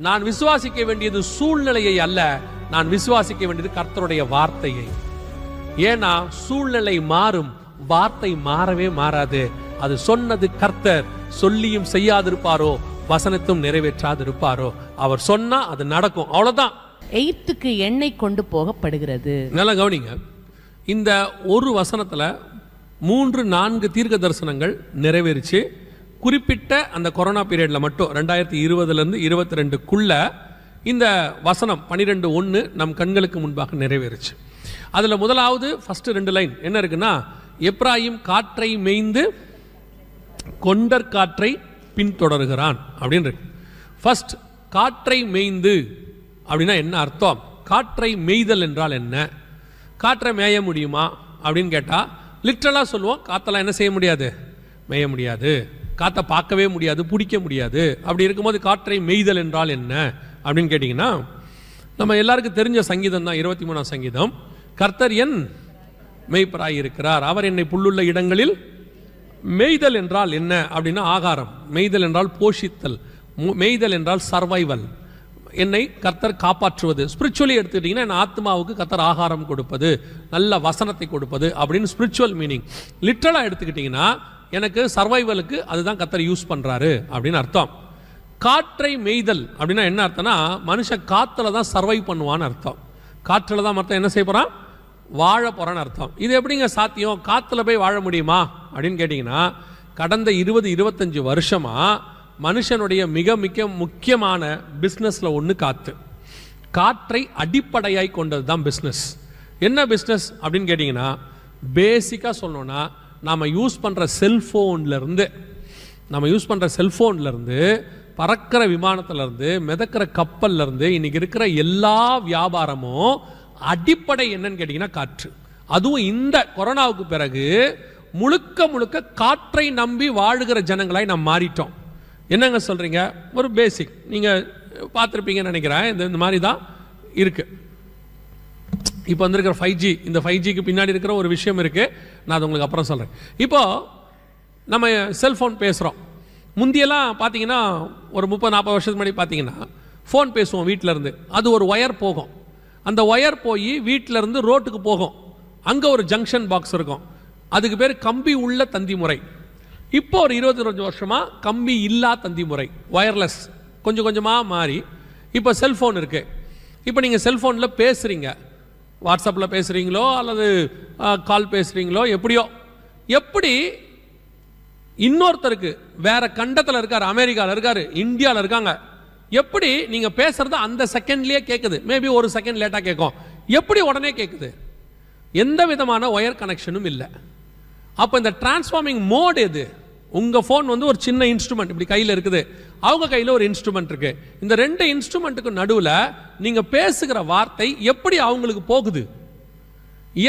நான் விசுவாசிக்க வேண்டியது சூழ்நிலையை அல்ல, நான் விசுவாசிக்க வேண்டியது கர்த்தருடைய வார்த்தையை. ஏன்னா சூழ்நிலை மாறும், வார்த்தை மாறவே மாறாது. அது சொன்னது கர்த்தர், சொல்லியும் செய்யாதிருப்பாரோ வசனத்தும் நிறைவேற்றாதிருப்பாரோ. அவர் சொன்னா அது நடக்கும், அவ்வளவுதான். 8க்கு எண்ணெய் கொண்டு போகப்படுகிறது. நல்லா கவனிங்க, இந்த ஒரு வசனத்துல 3-4 தீர்க்க தரிசனங்கள் நிறைவேறிச்சு. குறிப்பிட்ட அந்த கொரோனா பீரியட்ல மட்டும் 2020 22க்குள்ள இந்த வசனம் 12:1 நம் கண்களுக்கு முன்பாக நிறைவேறுச்சு. அதுல முதலாவது ஃபர்ஸ்ட் 2 லைன் என்ன இருக்குன்னா, எப்ராயிம் காற்றை மேய்ந்து கொண்டற் காற்றை பின்தொடர்கிறான் அப்படின்னு இருக்கு. ஃபர்ஸ்ட் காற்றை மேய்ந்து அப்படின்னா என்ன அர்த்தம்? காற்றை மேய்தல் என்றால் என்ன? காற்றை மேய முடியுமா அப்படின்னு கேட்டா லிட்ரலா சொல்லுவோம், காத்தெல்லாம் என்ன செய்ய முடியாது, மேய முடியாது. காற்றை பார்க்கவே முடியாது, பிடிக்க முடியாது. அப்படி இருக்கும்போது காற்றை மேய்தல் என்றால் என்ன அப்படின்னு கேட்டிங்கன்னா, நம்ம எல்லாருக்கும் தெரிஞ்ச சங்கீதம் தான், 23ஆம் சங்கீதம். கர்த்தர் என் மேய்ப்பராய் இருக்கிறார், அவர் என்னை புல்லுள்ள இடங்களில். மேய்தல் என்றால் என்ன அப்படின்னா ஆகாரம். மேய்தல் என்றால் போஷித்தல். மேய்தல் என்றால் சர்வைவல். என்னை கர்த்தர் காப்பாற்றுவது. ஸ்பிரிச்சுவலி எடுத்துக்கிட்டீங்கன்னா என் ஆத்மாவுக்கு கர்த்தர் ஆகாரம் கொடுப்பது, நல்ல வசனத்தை கொடுப்பது அப்படின்னு ஸ்பிரிச்சுவல் மீனிங். லிட்ரலா எடுத்துக்கிட்டீங்கன்னா எனக்கு சர்வைவலுக்கு அதுதான் கர்த்தர் யூஸ் பண்றாரு அப்படின்னு அர்த்தம். காற்றை மேய்தல் அப்படின்னா என்ன அர்த்தம்னா, மனுஷன் காத்துல தான் சர்வை பண்ணுவான்னு அர்த்தம். காற்றுல தான் மொத்தம் என்ன செய்ய போறான், வாழ போறான்னு அர்த்தம். இது எப்படிங்க சாத்தியம்? காத்துல போய் வாழ முடியுமா அப்படின்னு கேட்டீங்கன்னா, கடந்த 20-25 வருஷமா மனுஷனுடைய மிக மிக முக்கியமான பிஸ்னஸ்ல ஒன்று காற்று. காற்றை அடிப்படையாய் கொண்டது தான் பிஸ்னஸ். என்ன பிஸ்னஸ் அப்படின்னு கேட்டிங்கன்னா, பேசிக்காக சொல்லணும்னா நாம் யூஸ் பண்ணுற செல்ஃபோன்லேருந்து பறக்கிற விமானத்திலேருந்து மிதக்கிற கப்பல்லேருந்து இன்னைக்கு இருக்கிற எல்லா வியாபாரமும் அடிப்படை என்னன்னு கேட்டிங்கன்னா காற்று. அதுவும் இந்த கொரோனாவுக்கு பிறகு முழுக்க முழுக்க காற்றை நம்பி வாழுகிற ஜனங்களாய் நாம் மாறிட்டோம். என்னங்க சொல்றீங்க? ஒரு பேசிக் நீங்கள் பார்த்துருப்பீங்கன்னு நினைக்கிறேன். இந்த மாதிரி தான் இருக்கு. இப்போ வந்திருக்கிற 5G, இந்த 5Gக்கு பின்னாடி இருக்கிற ஒரு விஷயம் இருக்கு, நான் அது உங்களுக்கு அப்புறம் சொல்றேன். இப்போ நம்ம செல்ஃபோன் பேசுகிறோம். முந்தியெல்லாம் பார்த்தீங்கன்னா ஒரு 30-40 வருஷத்துக்கு முன்னாடி பார்த்தீங்கன்னா ஃபோன் பேசுவோம் வீட்டில் இருந்து. அது ஒரு ஒயர் போகும், அந்த ஒயர் போய் வீட்டில் இருந்து ரோட்டுக்கு போகும். அங்கே ஒரு ஜங்ஷன் பாக்ஸ் இருக்கும், அதுக்கு பேர் கம்பி உள்ள தந்தி முறை. இப்போ ஒரு 20 வருஷமா கம்பி இல்லா தந்தி முறை, வயர்லெஸ் கொஞ்சம் கொஞ்சமாக மாறி இப்போ செல்ஃபோன் இருக்கு. இப்போ நீங்கள் செல்ஃபோனில் பேசுகிறீங்க, வாட்ஸ்அப்பில் பேசுகிறீங்களோ அல்லது கால் பேசுகிறீங்களோ, எப்படியோ எப்படி இன்னொருத்தருக்கு வேற கண்டத்தில் இருக்கார், அமெரிக்காவில் இருக்காரு, இந்தியாவில் இருக்காங்க, எப்படி நீங்கள் பேசுறது அந்த செகண்ட்லேயே கேட்குது. மேபி ஒரு செகண்ட் லேட்டாக கேட்கும், எப்படி உடனே கேட்குது? எந்த விதமான ஒயர் கனெக்ஷனும் இல்லை. அப்போ இந்த டிரான்ஸ்ஃபார்மிங் மோட் எது? உங்கள் ஃபோன் வந்து ஒரு சின்ன இன்ஸ்ட்ருமெண்ட் இப்படி கையில் இருக்குது, அவங்க கையில் ஒரு இன்ஸ்ட்ருமெண்ட் இருக்கு. இந்த 2 இன்ஸ்ட்ருமெண்ட்டுக்கு நடுவில் நீங்கள் பேசுகிற வார்த்தை எப்படி அவங்களுக்கு போகுது?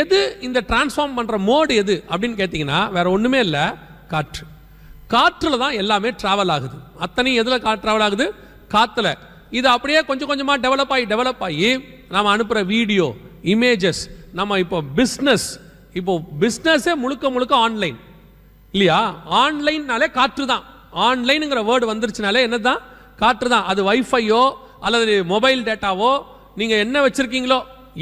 எது இந்த டிரான்ஸ்ஃபார்ம் பண்ணுற மோடு எது அப்படின்னு கேட்டிங்கன்னா வேற ஒன்றுமே இல்லை, காற்று. காற்றில் தான் எல்லாமே ட்ராவல் ஆகுது. அத்தனையும் எதில் ட்ராவல் ஆகுது? காற்றுல. இது அப்படியே கொஞ்சம் கொஞ்சமாக டெவலப் ஆகி நம்ம அனுப்புகிற வீடியோ, இமேஜஸ், நம்ம இப்போ பிஸ்னஸே முழுக்க ஆன்லைன் இல்லையா? ஆன்லைன்னாலே காற்று தான். ஆன்லைனுங்கிற வேர்டு வந்துருச்சுனாலே என்னதான்? காற்று தான். அது வைஃபையோ அல்லது மொபைல் டேட்டாவோ நீங்கள் என்ன வச்சிருக்கீங்களோ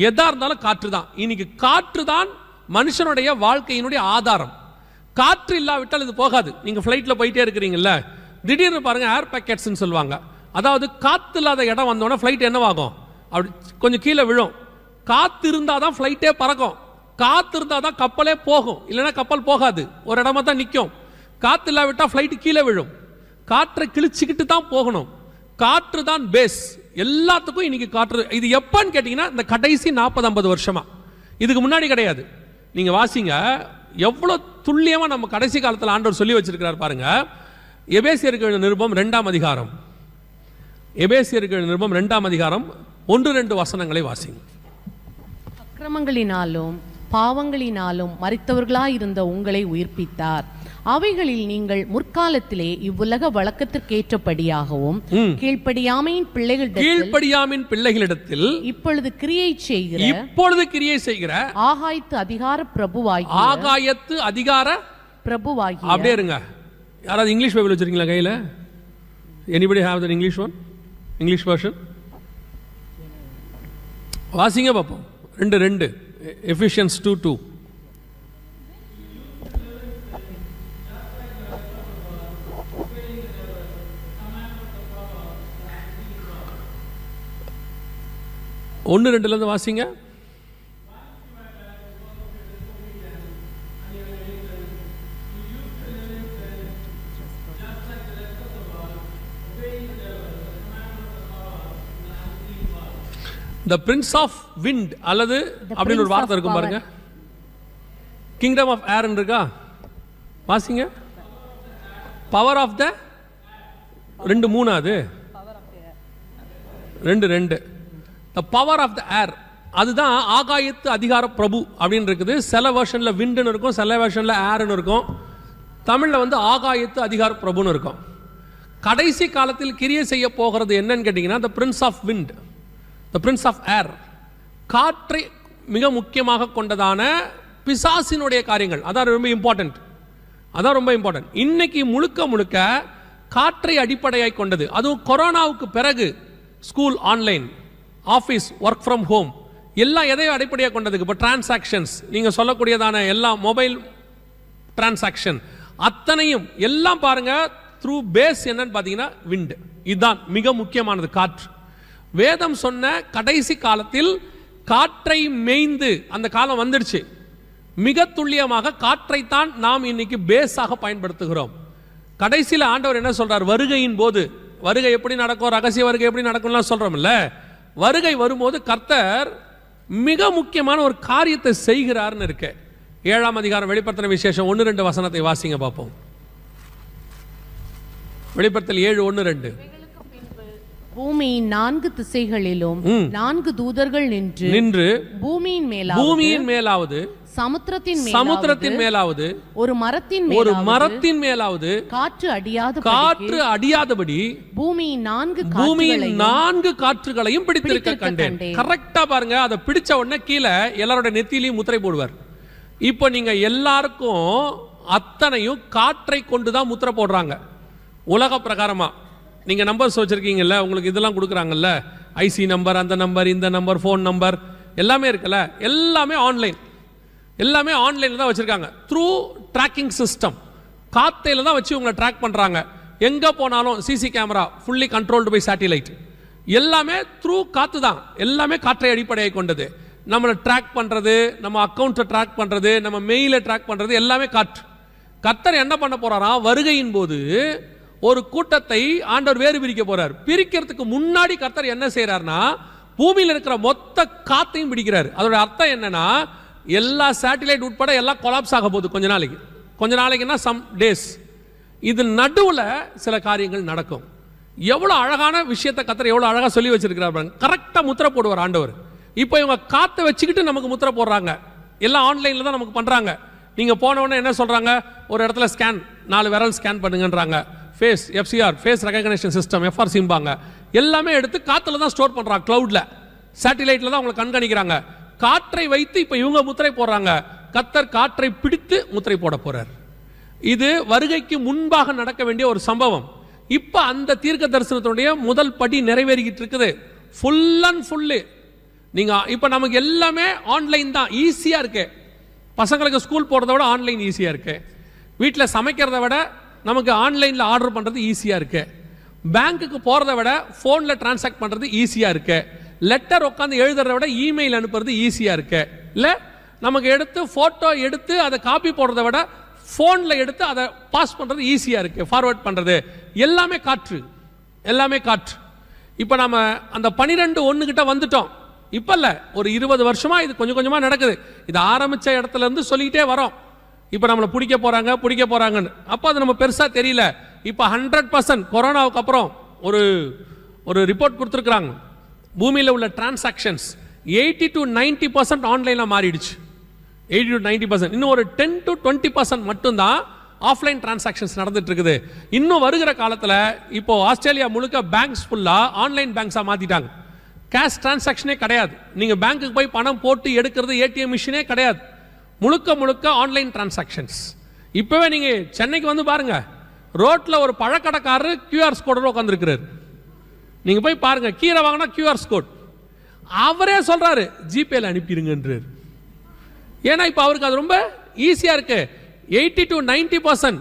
எதா இருந்தாலும் காற்று தான். இன்னைக்கு காற்று தான் மனுஷனுடைய வாழ்க்கையினுடைய ஆதாரம். காற்று இல்லாவிட்டால் இது போகாது. நீங்கள் ஃப்ளைட்டில் போயிட்டே இருக்கிறீங்கல்ல, திடீர்னு பாருங்கள் ஏர் பேக்கெட்ஸ்ன்னு சொல்லுவாங்க. அதாவது காற்று இல்லாத இடம் வந்தோடனே ஃப்ளைட் என்னவாகும், அப்படி கொஞ்சம் கீழே விழும். காற்று இருந்தால் தான் ஃப்ளைட்டே பறக்கும், காற்று இருந்தால் தான் கப்பலே போகும், இல்லைன்னா கப்பல் போகாது, ஒரு இடமா தான் நிற்கும். காற்று இல்லாவிட்டால் ஃப்ளைட்டு கீழே விழும். காற்றை கிழிச்சிக்கிட்டு தான் போகணும். காற்று தான் பேஸ் எல்லாத்துக்கும். இன்னைக்கு காற்று. இது எப்பன்னு கேட்டிங்கன்னா இந்த கடைசி 40-50 வருஷமா, இதுக்கு முன்னாடி கிடையாது. நீங்கள் வாசிங்க எவ்வளோ துல்லியமாக நம்ம கடைசி காலத்தில் ஆண்டவர் சொல்லி வச்சிருக்கிறார் பாருங்க. எபேசியருக்கு நிருபம் 2ஆம் அதிகாரம், எபேசியருக்கு நிருபம் 2ஆம் அதிகாரம் 1-2 வசனங்களை வாசிங்க. அக்கிரமங்களினாலும் பாவங்களினாலும் மரித்தவர்களாயிருந்த உங்களை உயிர்ப்பித்தார். அவைகளில் நீங்கள் முற்காலத்திலே இவ்வுலக வழக்கத்திற்கேற்றபடியாகவும் கீழ்ப்படியாமையின் பிள்ளைகளிடத்தில் இப்பொழுது கிரியை செய்கிற ஆகாயத்து அதிகார பிரபுவாகி அப்படியே இருங்க. யாராவது இங்கிலீஷ் பைபிள் வச்சிருக்கீங்களா கையில? Anybody have the English one? English version வாசிங்க பார்ப்போம். 2:2 Ephesians 2:2. ஒன்று 2 வாசிங்க. The prince of wind அல்லது அப்படின்னு ஒரு வார்த்தை இருக்கும் பாருங்க. கிங்டம் ஆஃப் ஏர் இருக்கா, வாசிங்க. பவர் ஆஃப் த 2:3 அது 2:2 the power of the air, அதுதான் ஆகாயத்து அதிகார பிரபு அப்படின்னு இருக்குது. சில வெர்ஷன்ல விண்ட்னு இருக்கும், சில வெர்ஷன்ல ஏர்னு இருக்கும். தமிழ்ல ஆகாயத்து அதிகார பிரபுன்னு இருக்கும். கடைசி காலத்தில் கிரியை செய்ய போகிறது என்னன்னு கேட்டீங்கன்னா the prince of wind, the prince of air, காற்றை மிக முக்கியமாக கொண்டதான பிசாசினுடைய காரியங்கள். அதான் ரொம்ப இம்பார்ட்டன்ட், அதான் ரொம்ப இம்பார்ட்டன்ட். இன்னைக்கு முழுக்க முழுக்க காற்றை அடிப்படையாய் கொண்டது. அதுவும் கொரோனாவுக்கு பிறகு school online, office work from home எல்லாம் எதையும் அடிப்படையாக கொண்டதுக்கு. இப்போ டிரான்சாக்ஷன்ஸ், நீங்கள் சொல்லக்கூடியதான எல்லா மொபைல் டிரான்சாக்ஷன் அத்தனையும் எல்லாம் பாருங்க த்ரூ பேஸ் என்னன்னு பார்த்தீங்கன்னா விண்ட். இதுதான் மிக முக்கியமானது, காற்று. வேதம் சொன்ன கடைசி காலத்தில் காற்றை மேய்ந்து அந்த காலம் வந்துடுச்சு. மிக துல்லியமாக காற்றைத்தான் நாம் இன்னைக்கு பேஸாக பயன்படுத்துகிறோம். கடைசியில் ஆண்டவர் என்ன சொல்றார்? வருகையின் போது, வருகை எப்படி நடக்கும், ரகசிய வருகை எப்படி நடக்கும்லாம் சொல்றோம்ல. வருகை வரும்போது கர்த்தர் மிக முக்கியமான ஒரு காரியத்தை செய்கிறார்னு இருக்கு. 7ஆம் அதிகாரம் வெளிப்படுத்தின விசேஷம் 1-2 வசனத்தை வாசிங்க பார்ப்போம். வெளிப்படுத்தல் 7:1-2. பூமியின் 4 திசைகளிலும் 4 தூதர்கள் நின்று பூமியின் மேலாவது சமுத்திரத்தின் மேலாவது ஒரு மரத்தின் மேலாவது காற்று அடியாதபடி பூமியின் 4 காற்றுகளையும் பிடித்திருக்க கண்டேன். கரெக்டா பாருங்க, அதை பிடிச்ச உடனே கீழே எல்லாரோட நெத்தியிலையும் முத்திரை போடுவார். இப்போ நீங்க எல்லாருக்கும் அத்தனையும் காற்றை கொண்டுதான் முத்திரை போடுறாங்க. உலக பிரகாரமா நீங்க நம்பர்ஸ் வச்சிருக்கீங்கல்ல, உங்களுக்கு இதெல்லாம் கொடுக்குறாங்கல்ல, ஐசி நம்பர், அந்த நம்பர், இந்த நம்பர், ஃபோன் நம்பர் எல்லாமே இருக்குல்ல, எல்லாமே ஆன்லைன், எல்லாமே ஆன்லைன்ல தான் வச்சிருக்காங்க. த்ரூ ட்ராக்கிங் சிஸ்டம், காத்தையில தான் வச்சு உங்களை ட்ராக் பண்றாங்க. எங்க போனாலும் CC camera, fully controlled by satellite, எல்லாமே த்ரூ காத்து தான், எல்லாமே காற்றை அடிப்படையை கொண்டது. நம்மளை ட்ராக் பண்றது, நம்ம அக்கௌண்ட்டை ட்ராக் பண்றது, நம்ம மெயிலை ட்ராக் பண்றது எல்லாமே காற்று. கர்த்தர் என்ன பண்ண போறாராம்? வருகையின் போது ஒரு கூட்டத்தை ஆண்டவர் வேறு பிரிக்க போறார். பிரிக்கிறதுக்கு முன்னாடி கர்த்தர் என்ன செய்யறாருன்னா, பூமியில் இருக்கிற மொத்த காத்தையும் பிடிக்கிறார். அதோட அர்த்தம் என்னன்னா, எல்லா சேட்டிலைட் உட்பட எல்லாம் கொலாப்ஸ் ஆக போகுது கொஞ்ச நாளைக்குன்னா சம் டேஸ். இது நடுவில் சில காரியங்கள் நடக்கும். எவ்வளவு அழகான விஷயத்தை கர்த்தர் எவ்வளவு அழகா சொல்லி வச்சிருக்கிறார். கரெக்டா முத்திரை போடுவார் ஆண்டவர். இப்போ இவங்க காத்தை வச்சுக்கிட்டு நமக்கு முத்திரை போடுறாங்க. எல்லாம் ஆன்லைன்ல தான் நமக்கு பண்றாங்க. நீங்க போன உடனே என்ன சொல்றாங்க? ஒரு இடத்துல ஸ்கேன், 4 விரல் ஸ்கேன் பண்ணுங்கன்றாங்க. Face FCR, face recognition system, எஃப்ஆர்சிம்பாங்க. எல்லாமே எடுத்து காத்துல தான் ஸ்டோர் பண்றாங்க, கிளவுட்ல, சேட்டிலைட்ல தான் அவங்களை கண்காணிக்கிறாங்க. காற்றை வைத்து இப்ப இவங்க முத்திரை போடுறாங்க. கர்த்தர் காற்றை பிடித்து முத்திரை போட போறார். இது வருகைக்கு முன்பாக நடக்க வேண்டிய ஒரு சம்பவம். இப்ப அந்த தீர்க்க தரிசனத்தினுடைய முதல் படி நிறைவேறிக்கிட்டு இருக்குது. ஃபுல் அண்ட் ஃபுல்லு நீங்க இப்ப நமக்கு எல்லாமே ஆன்லைன் தான், ஈஸியா இருக்கு. பசங்களுக்கு ஸ்கூல் போறதை விட ஆன்லைன் ஈஸியா இருக்கு. வீட்டில் சமைக்கிறத விட நமக்கு ஆன்லைன்ல ஆர்டர் பண்றது ஈஸியா இருக்கு. பேங்க்குக்கு போறதை விட போன்ல டிரான்சாக்ட் பண்றது ஈஸியா இருக்கு. லெட்டர் உட்காந்து எழுதுறத விட இமெயில் அனுப்புறது ஈஸியா இருக்கு. இல்ல நமக்கு எடுத்து போட்டோ எடுத்து அதை காப்பி போடுறத விட போன்ல எடுத்து அதை பாஸ் பண்றது ஈஸியா இருக்கு, ஃபார்வர்ட் பண்றது எல்லாமே காற்று, எல்லாமே காற்று. இப்ப நம்ம அந்த 12:1 கிட்ட வந்துட்டோம். இப்ப இல்ல, ஒரு 20 வருஷமா இது கொஞ்சம் கொஞ்சமா நடக்குது. இது ஆரம்பிச்ச இடத்துல இருந்து சொல்லிக்கிட்டே வரோம். இப்ப நம்மளை பிடிக்க போறாங்கன்னு. அப்ப அது நம்ம பெருசா தெரியல. இப்ப 100% கொரோனாவுக்கு அப்புறம் ஒரு ரிப்போர்ட் கொடுத்துருக்காங்க. பூமியில உள்ள டிரான்சாக்ஷன்ஸ் 80 to 90% ஆன்லைன்ல மாறிடுச்சு. 80 to 90%. இன்னும் ஒரு 10 to 20% மட்டும்தான் ஆஃப்லைன் டிரான்சாக்ஷன்ஸ் நடந்துட்டு இருக்குது. இன்னும் வருகிற காலத்துல இப்போ ஆஸ்திரேலியா முழுக்க பேங்க்ஸ் ஃபுல்லா ஆன்லைன் பேங்க்ஸா மாத்திட்டாங்க. கேஷ் டிரான்சாக்ஷனே கிடையாது. நீங்க பேங்க்குக்கு போய் பணம் போட்டு எடுக்கிறது ஏடிஎம் மிஷினே கிடையாது. முழுக்க ஆன்லைன் டிரான்சாக்ஷன்ஸ். இப்பவே நீங்க சென்னைக்கு வந்து பாருங்க, ரோட்ல ஒரு பழக்கடைக்காரர் கியூஆர் கோடோட உட்கார்ந்துருக்கிறார். நீங்க போய் பாருங்க, கீரை வாங்கினா QR கோட். அவரே சொல்றாரு ஜிபேல அனுப்பிடுங்கன்றார். ஏன்னா இப்போ அவருக்கு அது ரொம்ப ஈஸியா இருக்கு. 80 to 90%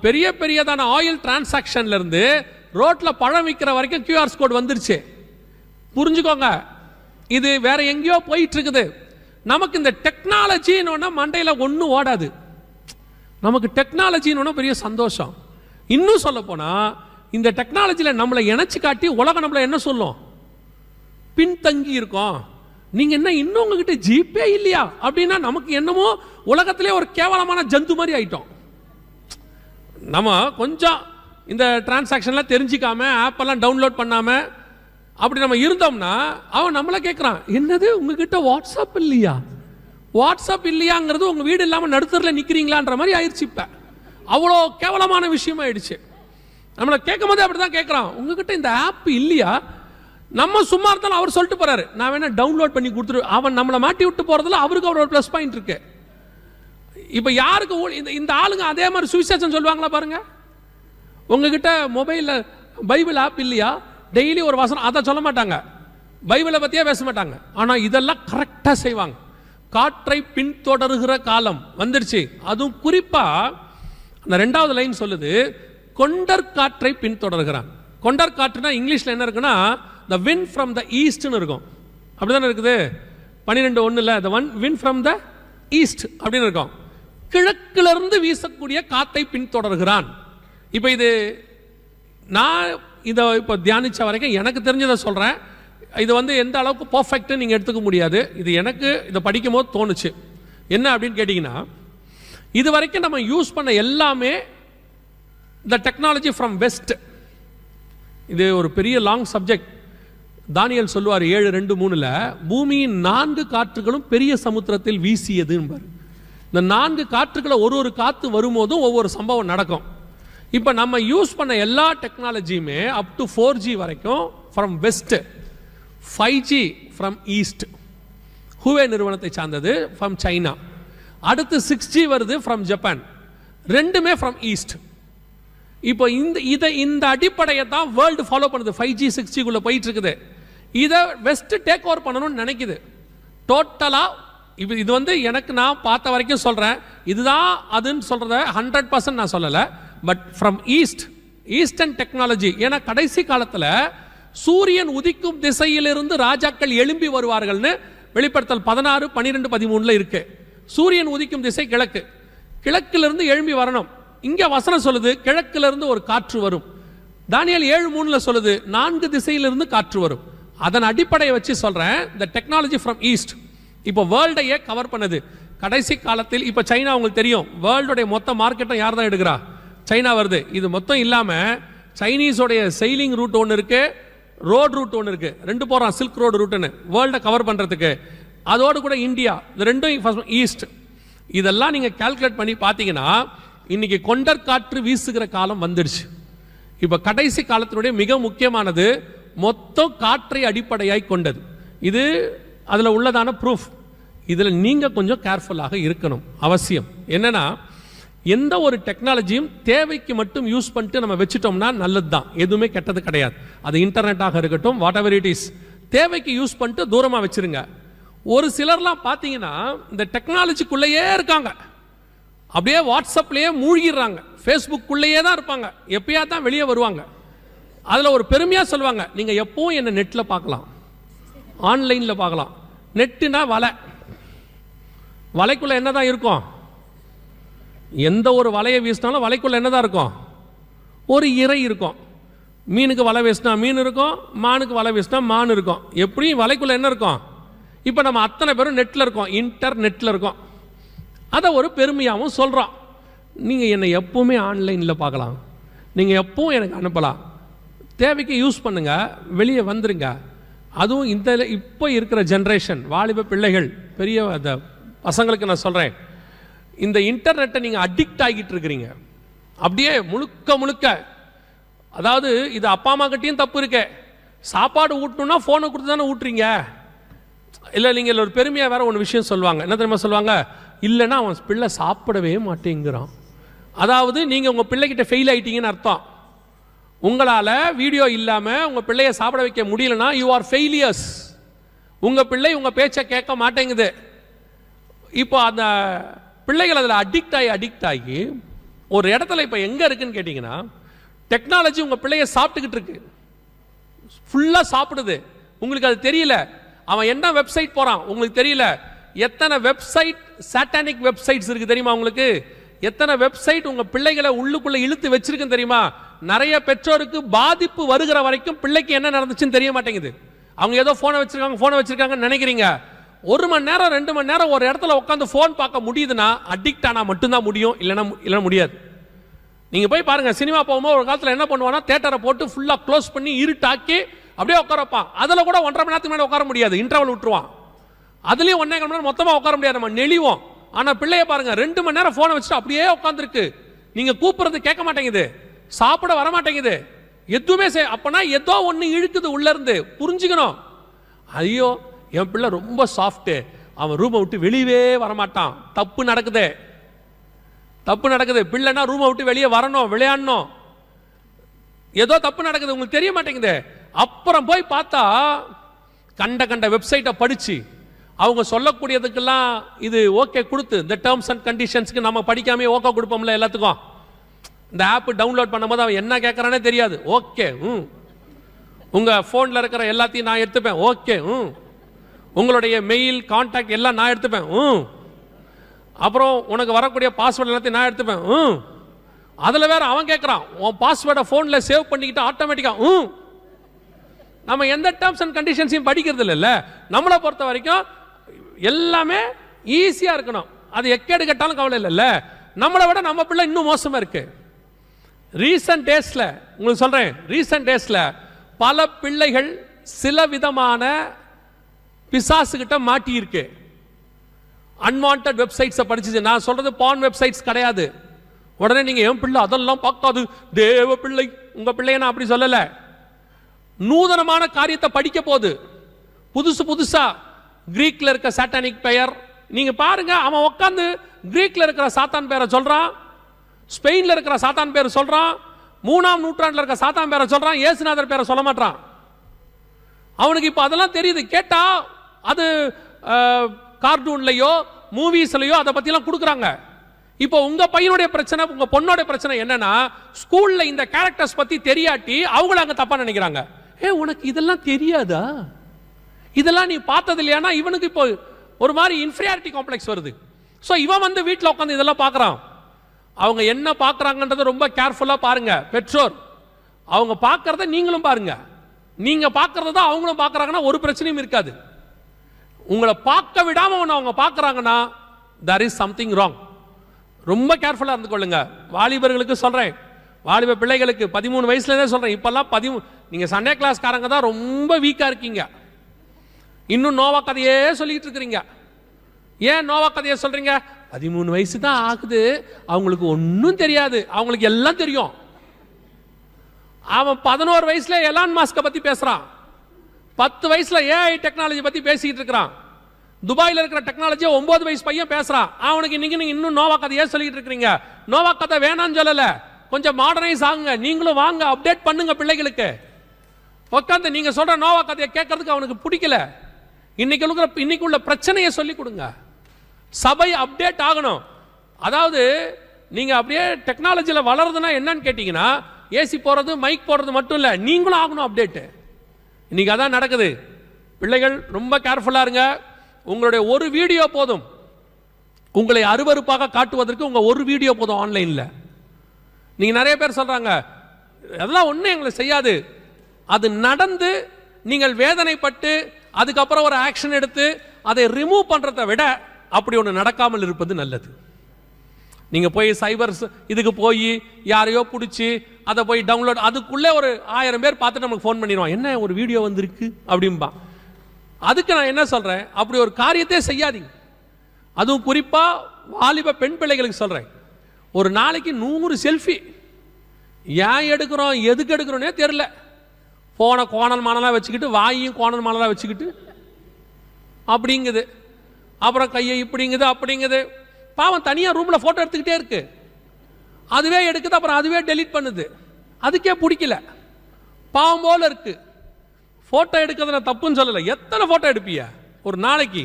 பெரிய பெரியதான ஆயில் டிரான்சாக்ஷன்ல இருந்து ரோட்ல பழம் விற்கிற வரைக்கும் QR கோட் வந்துருச்சு. புரிஞ்சுக்கோங்க, இது வேற எங்கேயோ போயிட்டு இருக்குது. நமக்கு இந்த டெக்னாலஜின்னு மண்டையில ஒன்றும் ஓடாது. நமக்கு டெக்னாலஜின்னு பெரிய சந்தோஷம். இன்னும் சொல்ல போனா இந்த டெக்னாலஜியில நம்மளை இணைச்சு காட்டி உலகம் நம்மளை என்ன சொல்லும், பின்தங்கி இருக்கோம். நீங்க என்ன இன்னும் உங்ககிட்ட ஜிபே இல்லையா அப்படின்னா நமக்கு என்னமோ உலகத்திலே ஒரு கேவலமான ஜந்து மாதிரி ஆயிட்டோம். நம்ம கொஞ்சம் இந்த டிரான்சாக்ஷன்ல தெரிஞ்சிக்காம ஆப் எல்லாம் டவுன்லோட் பண்ணாம அப்படி நம்ம இருந்தோம்னா அவன் நம்மளை கேட்கறான், என்னது உங்ககிட்ட வாட்ஸ்அப் இல்லையா? வாட்ஸ்அப் இல்லையாங்கிறது உங்க வீடு இல்லாம நடுத்தரில் நிக்கிறீங்களான்ற மாதிரி ஆயிடுச்சு. இப்ப அவ்வளோ கேவலமான விஷயமா ஆயிடுச்சு. நம்மளை கேட்கும் போதே அப்படிதான் கேட்கறான், உங்ககிட்ட இந்த ஆப் இல்லையா? நம்ம சும்மா இருந்தாலும் அவர் சொல்லிட்டு போறாரு, நான் வேணா டவுன்லோட் பண்ணி கொடுத்துரு. அவன் நம்மளை மாட்டி விட்டு போறதுல அவருக்கு ஒரு ப்ளஸ் பாயிண்ட் இருக்கு. இப்ப யாருக்கு இந்த ஆளுங்க அதே மாதிரி சுவிசேஷம் சொல்லுவாங்களா பாருங்க. உங்ககிட்ட மொபைல்ல பைபிள் ஆப் இல்லையா? டெய்லி ஒரு வசனம், அதை சொல்ல மாட்டாங்க, பைபிளை பத்தியே பேச மாட்டாங்க. ஆனா இதெல்லாம் கரெக்டா செய்வாங்க. காற்றை பின்தொடருகிற காலம் வந்துருச்சு. அதுவும் குறிப்பா அந்த 2வது லைன் சொல்லுது, கொண்டர் காற்றை பின்தொடர்கிறான். கொண்டர் காற்றுனா இங்கிலீஷ்ல என்ன இருக்குன்னா the wind from the east னு இருக்கும். அப்படிதானே இருக்குது 12:1ல the wind from the east அப்படின்னு இருக்கும். கிழக்கிலிருந்து வீசக்கூடிய காத்தை பின்தொடர்கிறான். இப்போ இது நான் இதை இப்போ தியானிச்ச வரைக்கும் எனக்கு தெரிஞ்சதை சொல்றேன். இது எந்த அளவுக்கு பர்ஃபெக்ட் நீங்க எடுத்துக்க முடியாது. இது எனக்கு இதை படிக்கும் போது தோணுச்சு. என்ன அப்படின்னு கேட்டீங்கன்னா, இது வரைக்கும் நம்ம யூஸ் பண்ண எல்லாமே the technology from west. இது ஒரு பெரிய லாங் சப்ஜெக்ட். தானியேல் சொல்லுவார் 7:2-3ல, பூமியின் 4 காற்றுகளும் பெரிய சமுத்திரத்தில் வீசியது. இந்த 4 காற்றுகளை ஒரு காத்து வரும்போதும் ஒவ்வொரு சம்பவம் நடக்கும். இப்போ நம்ம யூஸ் பண்ண எல்லா டெக்னாலஜியுமே அப் டு 4G வரைக்கும் from west, 5G from east, Huawei நிறுவனத்தை சார்ந்தது ஃப்ரம் சைனா. அடுத்து 6G வருது ஃப்ரம் ஜப்பான், ரெண்டுமே ஃப்ரம் ஈஸ்ட். இப்போ இந்த அடிப்படையை தான் வேர்ல்டு ஃபாலோ பண்ணுது. 5G 6G போயிட்டு இருக்குது. இதை வெஸ்ட் டேக் ஓவர் பண்ணணும்னு நினைக்குது டோட்டலா. இது எனக்கு நான் பார்த்த வரைக்கும் சொல்றேன், இதுதான் அதுன்னு சொல்றத 100% நான் சொல்லல. But from eastern technology. ஏன்னா கடைசி காலத்துல சூரியன் உதிக்கும் திசையிலிருந்து ராஜாக்கள் எழும்பி வருவார்கள்னு வெளிப்படுத்தல் 16, 12, 13 இருக்கு. சூரியன் உதிக்கும் திசை கிழக்கு, கிழக்கிலிருந்து எழும்பி வரணும். இங்க வசனம் சொல்லுது கிழக்கிலிருந்து ஒரு காற்று வரும். தானியேல் 7:3 சொல்லுது 4 திசையிலிருந்து காற்று வரும். அதன் அடிப்படையை வச்சு சொல்றேன், the technology from east இப்போ வேர்ல்டையே கவர் பண்ணுது. கடைசி காலத்தில் இப்போ சைனா உங்களுக்கு தெரியும், வேர்ல்டுடைய மொத்த மார்க்கெட்டும் யார் தான் எடுக்கிறா? சைனா வருது. இது மொத்தம் இல்லாம சைனீஸோடைய செயிலிங் ரூட் ஒன்று இருக்கு, ரோட் ரூட் ஒன்று இருக்கு, 2 போறான் சில்க் ரோடு ரூட்னு வேர்ல்டை கவர் பண்றதுக்கு. அதோடு கூட இந்தியா, இது ரெண்டும் ஈஸ்ட். இதெல்லாம் நீங்க கால்குலேட் பண்ணி பார்த்தீங்கன்னா இன்னைக்கு கொண்டர் காற்று வீசுகிற காலம் வந்துடுச்சு. இப்ப கடைசி காலத்தினுடைய மிக முக்கியமானது மொத்தம் காற்றை அடிப்படையாய் கொண்டது. இது அதுல உள்ளதான ப்ரூஃப். இதுல நீங்க கொஞ்சம் கேர்ஃபுல்லாக இருக்கணும் அவசியம். என்னன்னா, எந்த ஒரு டெக்னாலஜியும் தேவைக்கு மட்டும் யூஸ் பண்ணிட்டு நம்ம வச்சுட்டோம்னா நல்லது தான், எதுவுமே கெட்டது கிடையாது. அது இன்டர்நெட்டாக இருக்கட்டும், வாட் எவர் இட் இஸ், தேவைக்கு யூஸ் பண்ணிட்டு தூரமா வச்சிருங்க. ஒரு சிலர்லாம் பார்த்தீங்கன்னா இந்த டெக்னாலஜிக்குள்ளேயே இருக்காங்க, அப்படியே வாட்ஸ்அப்லேயே மூழ்கிடுறாங்க, ஃபேஸ்புக்குள்ளேயே தான் இருப்பாங்க, எப்பயா தான் வெளியே வருவாங்க. அதில் ஒரு பெருமையாக சொல்லுவாங்க, நீங்கள் எப்பவும் என்னை நெட்டில் பார்க்கலாம், ஆன்லைனில் பார்க்கலாம். நெட்டுனா வலைக்குள்ளே என்ன தான் இருக்கும்? எந்த ஒரு வலையை வீசினாலும் வலைக்குள்ளே என்ன தான் இருக்கும்? ஒரு இறை இருக்கும். மீனுக்கு வலை வீசினா மீன் இருக்கும், மானுக்கு வலை வீசினா மான் இருக்கும். எப்படியும் வலைக்குள்ளே என்ன இருக்கும்? இப்போ நம்ம அத்தனை பேரும் நெட்டில் இருக்கோம், இன்டர்நெட்டில் இருக்கோம். அதை ஒரு பெருமையாகவும் சொல்கிறோம். நீங்கள் என்னை எப்போவுமே ஆன்லைனில் பார்க்கலாம், நீங்கள் எப்பவும் எனக்கு அனுப்பலாம், தேவைக்கு யூஸ் பண்ணுங்க, வெளியே வந்துருங்க. அதுவும் இந்த இப்போ இருக்கிற ஜென்ரேஷன் வாலிப பிள்ளைகள், பெரிய அந்த பசங்களுக்கு நான் சொல்கிறேன், இந்த இன்டர்நெட்டை நீங்கள் அடிக்ட் ஆகிட்டு இருக்கிறீங்க அப்படியே முழுக்க. அதாவது இது அப்பா அம்மா கிட்டையும் தப்பு இருக்கு. சாப்பாடு ஊட்டணும்னா ஃபோனை கொடுத்து தானே ஊட்டுறீங்க. இல்லை நீங்கள் ஒரு பெருமையாக வேற ஒன்று விஷயம் சொல்லுவாங்க, என்ன தெரியுமா சொல்லுவாங்க? இல்லைன்னா அவன் பிள்ளை சாப்பிடவே மாட்டேங்கிறான். அதாவது நீங்கள் உங்கள் பிள்ளைகிட்ட ஃபெயில் ஆகிட்டீங்கன்னு அர்த்தம். உங்களால் வீடியோ இல்லாமல் உங்கள் பிள்ளையை சாப்பிட வைக்க முடியலன்னா யூ ஆர் ஃபெயிலியர்ஸ். உங்கள் பிள்ளை உங்கள் பேச்சை கேட்க மாட்டேங்குது. இப்போ அந்த பிள்ளைகள் அதில் அடிக்ட் ஆகி ஒரு இடத்துல இப்போ எங்கே இருக்குன்னு கேட்டிங்கன்னா, டெக்னாலஜி உங்கள் பிள்ளைய சாப்பிட்டுக்கிட்டு இருக்கு, ஃபுல்லாக சாப்பிடுது. உங்களுக்கு அது தெரியல. அவன் என்ன வெப்சைட் போகிறான் உங்களுக்கு தெரியல. எத்தனை வெப்சைட், சாட்டானிக் வெப்சைட்ஸ் இருக்குது தெரியுமா உங்களுக்கு? எத்தனை வெப்சைட் உங்கள் பிள்ளைகளை உள்ளுக்குள்ளே இழுத்து வச்சிருக்குன்னு தெரியுமா? நிறைய பெற்றோருக்கு பாதிப்பு வருகிற வரைக்கும் பிள்ளைக்கு என்ன நடந்துச்சுன்னு தெரிய மாட்டேங்குது. அவங்க ஏதோ ஃபோனை வச்சிருக்காங்கன்னு நினைக்கிறீங்க. 1 மணி நேரம் 2 மணி நேரம் ஒரு இடத்துல உட்காந்து ஃபோன் பார்க்க முடியுதுன்னா அடிக்ட் ஆனால் மட்டும்தான் முடியும், இல்லைன்னா முடியாது. நீங்கள் போய் பாருங்கள், சினிமா போகும்போது ஒரு காலத்தில் என்ன பண்ணுவான்னா தேட்டரை போட்டு ஃபுல்லாக க்ளோஸ் பண்ணி இருட்டாக்கி அப்படியே உட்கார வைப்பான். அதில் கூட 1.5 மணி நேரத்துக்கு மேலே உட்கார முடியாது, இன்டர்வல் விட்டுருவான். அதுலேயும் 1.5 மணி நேரம் மொத்தமாக உட்கார முடியாது, நம்ம நெளிவோம். ஆனால் பிள்ளைய பாருங்க 2 மணி நேரம் ஃபோனை வச்சுட்டு அப்படியே உட்காந்துருக்கு. நீங்கள் கூப்பிடுறது கேட்க மாட்டேங்குது, சாப்பிட வர மாட்டேங்குது, எதுவுமே அப்பனா ஏதோ ஒன்று இழுக்குது உள்ள இருந்து. புரிஞ்சுக்கணும். ஐயோ என் பிள்ளை ரொம்ப சாஃப்ட்டு, அவன் ரூமை விட்டு வெளியவே வரமாட்டான். தப்பு நடக்குது. பிள்ளைனா ரூமை விட்டு வெளியே வரணும், விளையாடணும். ஏதோ தப்பு நடக்குது, உங்களுக்கு தெரிய மாட்டேங்குது. அப்புறம் போய் பார்த்தா கண்ட வெப்சைட்டை படிச்சு அவங்க சொல்லக்கூடியதுக்கெல்லாம் இது ஓகே கொடுத்து, இந்த டேர்ம்ஸ் அண்ட் கண்டிஷன்ஸ்க்கு நம்ம படிக்காமே ஓகே கொடுப்போம்ல எல்லாத்துக்கும். இந்த ஆப் டவுன்லோட் பண்ணும்போது அவன் என்ன கேட்கறானே தெரியாது. ஓகே, உங்க போன்ல இருக்கிற எல்லாத்தையும் நான் எடுத்துப்பேன். ஓகே, உங்களுடைய மெயில் கான்டாக்ட் எல்லாம் நான் எடுத்துப்பேன். அப்புறம் உனக்கு வரக்கூடிய பாஸ்வேர்டு எல்லாத்தையும் நான் எடுத்துப்பேன். அதில் வேற அவன் கேட்குறான், உன் பாஸ்வேர்டை ஃபோனில் சேவ் பண்ணிக்கிட்டு ஆட்டோமேட்டிக்காக. நம்ம எந்த டேர்ம்ஸ் அண்ட் கண்டிஷன்ஸையும் படிக்கிறது இல்லைல்ல. நம்மளை பொறுத்த வரைக்கும் எல்லாமே ஈஸியாக இருக்கணும், அது எக்கேடு கட்டாலும் கவலை இல்லைல்ல. நம்மளை விட நம்ம பிள்ளை இன்னும் மோசமாக இருக்கு. ரீசன்ட் டேஸில் உங்களுக்கு சொல்கிறேன், ரீசன்ட் டேஸில் பல பிள்ளைகள் சில விதமான பிசாசுகிட்ட மாட்டியிருக்கு. அன்வான்ட் வெப்சைட்ஸை படிச்சு. நான் சொல்றது பான் வெப்சைட்ஸ் கிடையாது. உடனே நீங்க என் பிள்ளை அதெல்லாம் பார்க்காது, தேவ பிள்ளை, உங்க பிள்ளைய நான் அப்படி சொல்லல. நூதனமான காரியத்தை படிக்க போது, புதுசா கிரீக்ல இருக்க சாட்டானிக் பெயர் நீங்க பாருங்க. அவன் உட்காந்து கிரீக்ல இருக்கிற சாத்தான் பேரை சொல்றான், ஸ்பெயின்ல இருக்கிற சாத்தான் பேரை சொல்றான், 3ஆம் நூற்றாண்டுல இருக்க சாத்தான் பேரை சொல்றான், இயேசுநாதர் பேரை சொல்ல மாட்டான். அவனுக்கு இப்ப அதெல்லாம் தெரியுது. கேட்டா அது கார்ட்டூன்லயோ மூவிஸ்லயோ அதை பத்திலாம் கொடுக்குறாங்க. இப்போ உங்க பையனுடைய பிரச்சனை, உங்க பொண்ணோட பிரச்சனை என்னன்னா, ஸ்கூல்ல இந்த கேரக்டர்ஸ் பத்தி தெரியாட்டி அவங்கள அங்க தப்பா நினைக்கிறாங்க. உனக்கு இதெல்லாம் தெரியாதா, இதெல்லாம் நீ பார்த்தது இல்லையானா இவனுக்கு இப்போ ஒரு மாதிரி இன்ஃபீரியாரிட்டி காம்ப்ளெக்ஸ் வருது. ஸோ இவன் வந்து வீட்டில் உட்காந்து இதெல்லாம் பார்க்குறான். அவங்க என்ன பார்க்குறாங்கன்றதை ரொம்ப கேர்ஃபுல்லாக பாருங்க பெற்றோர். அவங்க பார்க்கறத நீங்களும் பாருங்க. நீங்க பார்க்கறத தான் அவங்களும் பார்க்குறாங்கன்னா ஒரு பிரச்சனையும் இருக்காது. உங்களை பார்க்க விடாம அவங்க பார்க்குறாங்கன்னா there is something wrong. ரொம்ப கேர்ஃபுல்லாக இருந்து கொள்ளுங்க. வாலிபர்களுக்கு சொல்கிறேன், வாலிப பிள்ளைகளுக்கு 13 வயசுலேருந்தே சொல்கிறேன். இப்போல்லாம் நீங்கள் சண்டே கிளாஸ்காரங்க தான் ரொம்ப வீக்காக இருக்கீங்க. இன்னும் நோவா கதையே சொல்லிக்கிட்டு இருக்கிறீங்க. ஏன் நோவா கதையை சொல்கிறீங்க? 13 வயசு தான் ஆகுது, அவங்களுக்கு ஒன்றும் தெரியாது, அவங்களுக்கு எல்லாம் தெரியும். அவன் 11 வயசுல எலான் மாஸ்கை பற்றி பேசுகிறான், 10 வயசுல ஏஐ டெக்னாலஜி பற்றி பேசிக்கிட்டு இருக்கிறான், துபாயில் இருக்கிற டெக்னாலஜியை 9 வயசு பையன் பேசுறான். அவனுக்கு இன்னைக்கு நீங்க இன்னும் நோவா கதையே சொல்லிட்டு இருக்கீங்க. நோவா கதை வேணான்னு சொல்லல, கொஞ்சம் மாடர்னைஸ் ஆகுங்க. நீங்களும் வாங்க, அப்டேட் பண்ணுங்க பிள்ளைகளுக்கு. உட்காந்து நீங்க சொல்ற நோவா கதையை கேட்கறதுக்கு அவனுக்கு பிடிக்கல. இன்னைக்கு உள்ள பிரச்சனையை சொல்லி கொடுங்க. சபை அப்டேட் ஆகணும். அதாவது நீங்க அப்படியே டெக்னாலஜியில் வளருதுன்னா என்னன்னு கேட்டீங்கன்னா, ஏசி போறது மைக் போடுறது மட்டும் இல்ல, நீங்களும் ஆகணும் அப்டேட். இன்னைக்கு அதான் நடக்குது. பிள்ளைகள் ரொம்ப கேர்ஃபுல்லா இருங்க. உங்களுடைய ஒரு வீடியோ போதும் உங்களை அருவருப்பாக காட்டுவதற்கு. உங்க ஒரு வீடியோ போதும் ஆன்லைன்ல. நீங்க நிறைய பேர் சொல்றாங்க அதெல்லாம் ஒண்ணு எங்களை செய்யாது. அது நடந்து நீங்கள் வேதனைப்பட்டு அதுக்கப்புறம் ஒரு ஆக்ஷன் எடுத்து அதை ரிமூவ் பண்றதை விட அப்படி ஒன்று நடக்காமல் இருப்பது நல்லது. நீங்க போய் சைபர் இதுக்கு போய் யாரையோ பிடிச்சி அதை போய் டவுன்லோட், அதுக்குள்ளே ஒரு 1000 பேர் பார்த்துட்டு நமக்கு ஃபோன் பண்ணிடுவான், என்ன ஒரு வீடியோ வந்திருக்கு அப்படின்பா. அதுக்கு நான் என்ன சொல்றேன், அப்படி ஒரு காரியத்தை செய்யாதீங்க. அதுவும் குறிப்பா வாலிப பெண் பிள்ளைகளுக்கு சொல்றேன், ஒரு நாளைக்கு 100 செல்ஃபி ஏன் எடுக்கிறோம் எதுக்கு எடுக்கிறோன்னே தெரியல. போன கோணல் மானலாம் வச்சுக்கிட்டு, வாயும் கோணல் மானலாம் வச்சுக்கிட்டு அப்படிங்குது, அப்புறம் கையை இப்படிங்குது அப்படிங்குது. பாவம் தனியாக ரூமில் ஃபோட்டோ எடுத்துக்கிட்டே இருக்கு, அதுவே எடுக்குது, அப்புறம் அதுவே டெலீட் பண்ணுது. அதுக்கே பிடிக்கல, பாவம் போல இருக்கு. போட்டோ எடுக்கிறது நான் தப்புன்னு சொல்லலை. எத்தனை போட்டோ எடுப்பிய ஒரு நாளைக்கு?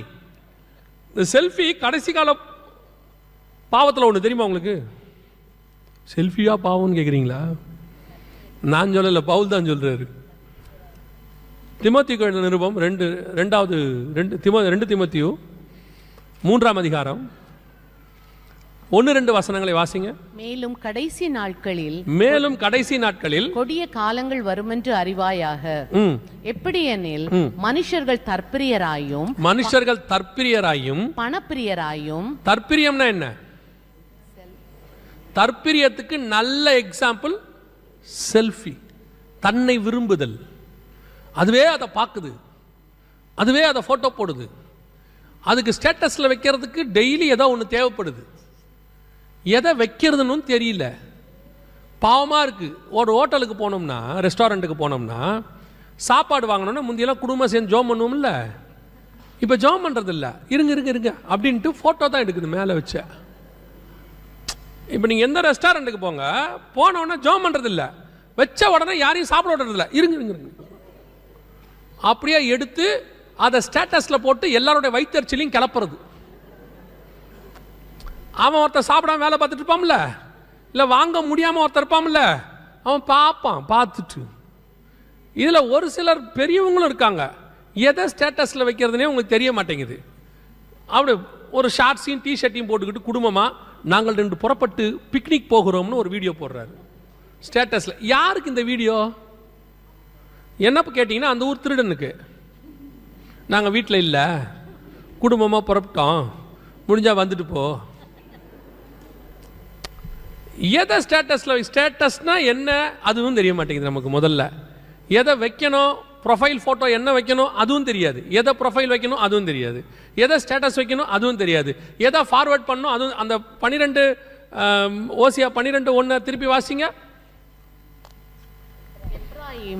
இந்த செல்ஃபி கடைசி கால பாவத்தில் ஒன்று தெரியுமா உங்களுக்கு? செல்ஃபியா பாவம்னு கேட்குறீங்களா? நான் சொல்லலை, பவுல் தான் சொல்றாரு. திமோத்தி நிருபம் 2 திமோத்தியு 3ஆம் அதிகாரம் 1-2 வசனங்களை வாசிங்க. மேலும் கடைசி நாட்களில் கொடிய காலங்கள் வருமென்று அறிவாயாக. எப்படியெனில் மனுஷர்கள் தற்பிரியராயும் பணப்பிரியராயும். தற்பிரியம்னா என்ன? தற்பிரியத்துக்கு நல்ல எக்ஸாம்பிள் செல்ஃபி. தன்னை விரும்புதல். அதுவே அதை பார்க்குது, அதுவே அதை போட்டோ போடுது. அதுக்கு ஸ்டேட்டஸ்ல வைக்கிறதுக்கு டெய்லி ஏதோ ஒன்று தேவைப்படுது. எதை வைக்கிறதுன்னு தெரியல. பாவமா இருக்கு. ஒரு ஹோட்டலுக்கு போனோம்னா, ரெஸ்டாரண்ட்டுக்கு போனோம்னா, சாப்பாடு வாங்கணும்னா முந்தியெல்லாம் குடும்பம் சேர்ந்து ஜோம் பண்ணுவோம்ல. இப்போ ஜோம் பண்றது இல்லை. இருங்க அப்படின்ட்டு போட்டோ தான் எடுக்குது மேலே வச்ச. இப்போ நீங்க எந்த ரெஸ்டாரண்ட்டுக்கு போனோன்னா ஜோம் பண்றது இல்லை, வச்ச உடனே யாரையும் சாப்பிட விடுறது இல்லை. இருங்க அப்படியே எடுத்து அதை ஸ்டேட்டஸ்ல போட்டு எல்லாருடைய வயிற்றுச்சலையும் கிளப்புறது. அவன் ஒருத்தர் சாப்பிடாம வேலை பார்த்துட்டு இருப்பான்ல, இல்லை வாங்க முடியாம ஒருத்தர் இருப்பான்ல, அவன் பார்த்துட்டு. இதுல ஒரு சிலர் பெரியவங்களும் இருக்காங்க. எதை ஸ்டேட்டஸ்ல வைக்கிறதுனே உங்களுக்கு தெரிய மாட்டேங்குது. அப்படி ஒரு ஷார்ட்ஸையும் டிஷர்ட்டையும் போட்டுக்கிட்டு குடும்பமா நாங்கள் 2 புறப்பட்டு பிக்னிக் போகிறோம்னு ஒரு வீடியோ போடுறாரு ஸ்டேட்டஸ்ல. யாருக்கு இந்த வீடியோ? என்ன கேட்டீங்கன்னா, அந்த ஊர் திருடனுக்கு. நாங்கள் வீட்டில் இல்லை, குடும்பமாக புறப்பட்டோம், முடிஞ்சா வந்துட்டு போ. எதை ஸ்டேட்டஸ்னா என்ன அதுவும் தெரிய மாட்டேங்குது நமக்கு. முதல்ல எதை வைக்கணும், ப்ரொஃபைல் ஃபோட்டோ என்ன வைக்கணும் அதுவும் தெரியாது. எதை ப்ரொஃபைல் வைக்கணும் அதுவும் தெரியாது. எதை ஸ்டேட்டஸ் வைக்கணும் அதுவும் தெரியாது. எதை ஃபார்வர்ட் பண்ணணும் அதுவும். அந்த 12 ஓசியா 12:1 திருப்பி வாசிங்க.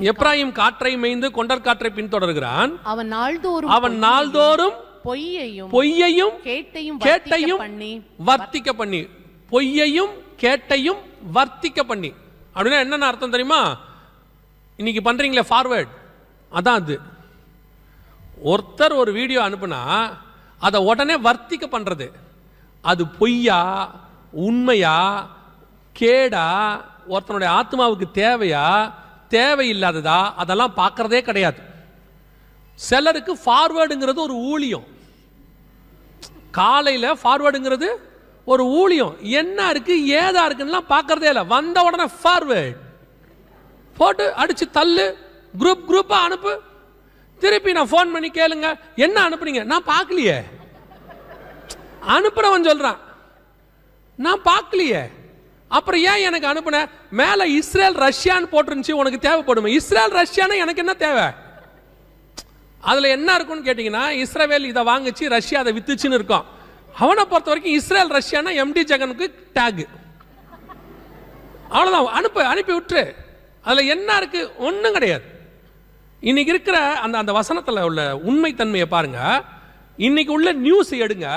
எப்ராயிம் காற்றை மேய்ந்து கொண்டற் காற்றை பின்தொடர்கிறான். அவன் நாள்தோறும் பொய்யையும் கேட்டையும் வர்த்திக்க பண்ணி. பொய்யையும் கேட்டையும் வர்த்திக்க பண்ணி அப்படின்னா என்னென்ன அர்த்தம் தெரியுமா? இன்னைக்கு பண்றீங்களே ஃபார்வர்ட், அதான் அது. ஒருத்தர் ஒரு வீடியோ அனுப்புனா அதை உடனே வர்த்திக்க பண்றது. அது பொய்யா உண்மையா கேடா, ஒருத்தனுடைய ஆத்மாவுக்கு தேவையா தேவையில்லாததா, அதெல்லாம் பார்க்கறதே கிடையாது. சிலருக்கு ஃபார்வர்டுங்கிறது ஒரு ஊழியம். காலையில் ஃபார்வர்டுங்கிறது ஒரு ஊழியம். என்ன இருக்கு ஏதா இருக்குன்னா பார்க்கறதே இல்லை. வந்த உடனே ஃபார்வர்ட் போட்டு அடிச்சு தள்ளு, குரூப்பா அனுப்பு. திருப்பி நான் ஃபோன் பண்ணி கேளுங்க, என்ன அனுப்புனீங்க? நான் பார்க்கலையே. அனுப்புறவன் சொல்றான் நான் பார்க்கலையே. அப்புறம் ஏன் எனக்கு அனுப்புன? மேல இஸ்ரேல் ரஷ்யான்னு போட்டுருந்துச்சு, உனக்கு தேவைப்படுமே. இஸ்ரேல் ரஷ்யானா எனக்கு என்ன தேவை? அதுல என்ன இருக்குன்னு கேட்டீங்கன்னா, இஸ்ரேல் இதை வாங்குச்சு, ரஷ்யா அதை வித்துச்சுன்னு இருக்கும். அவனை பொறுத்த வரைக்கும் இஸ்ரேல் ரஷ்யானா எம்டி ஜெகனுக்கு டேக். அவ்வளவுதான், அனுப்பி விட்டுரு. அதுல என்ன இருக்கு? ஒன்றும் கிடையாது. இன்னைக்கு இருக்கிற அந்த வசனத்தில் உள்ள உண்மைத்தன்மையை பாருங்க. இன்னைக்கு உள்ள நியூஸ் எடுங்க,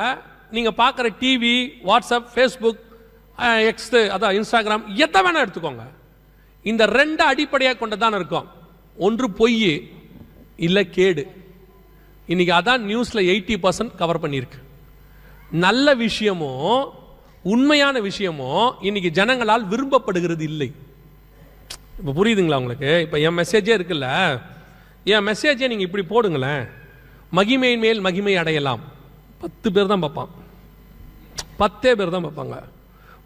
நீங்க பார்க்குற டிவி, வாட்ஸ்அப், ஃபேஸ்புக், எக்ஸ், அதான் இன்ஸ்டாகிராம், எதை வேணா எடுத்துக்கோங்க. இந்த 2 அடிப்படையாக கொண்டதான் இருக்கும். ஒன்று பொய், இல்லை கேடு. இன்னைக்கு அதான் நியூஸ்ல 80% கவர் பண்ணியிருக்கு. நல்ல விஷயமோ உண்மையான விஷயமோ இன்னைக்கு ஜனங்களால் விரும்பப்படுகிறது இல்லை. இப்போ புரியுதுங்களா உங்களுக்கு? இப்போ என் மெசேஜே இருக்குல்ல, என் மெசேஜை நீங்கள் இப்படி போடுங்களேன், மகிமையின் மேல் மகிமை அடையலாம். 10 பேர் தான் பார்ப்பான், 10 பேர் தான் பார்ப்பாங்க.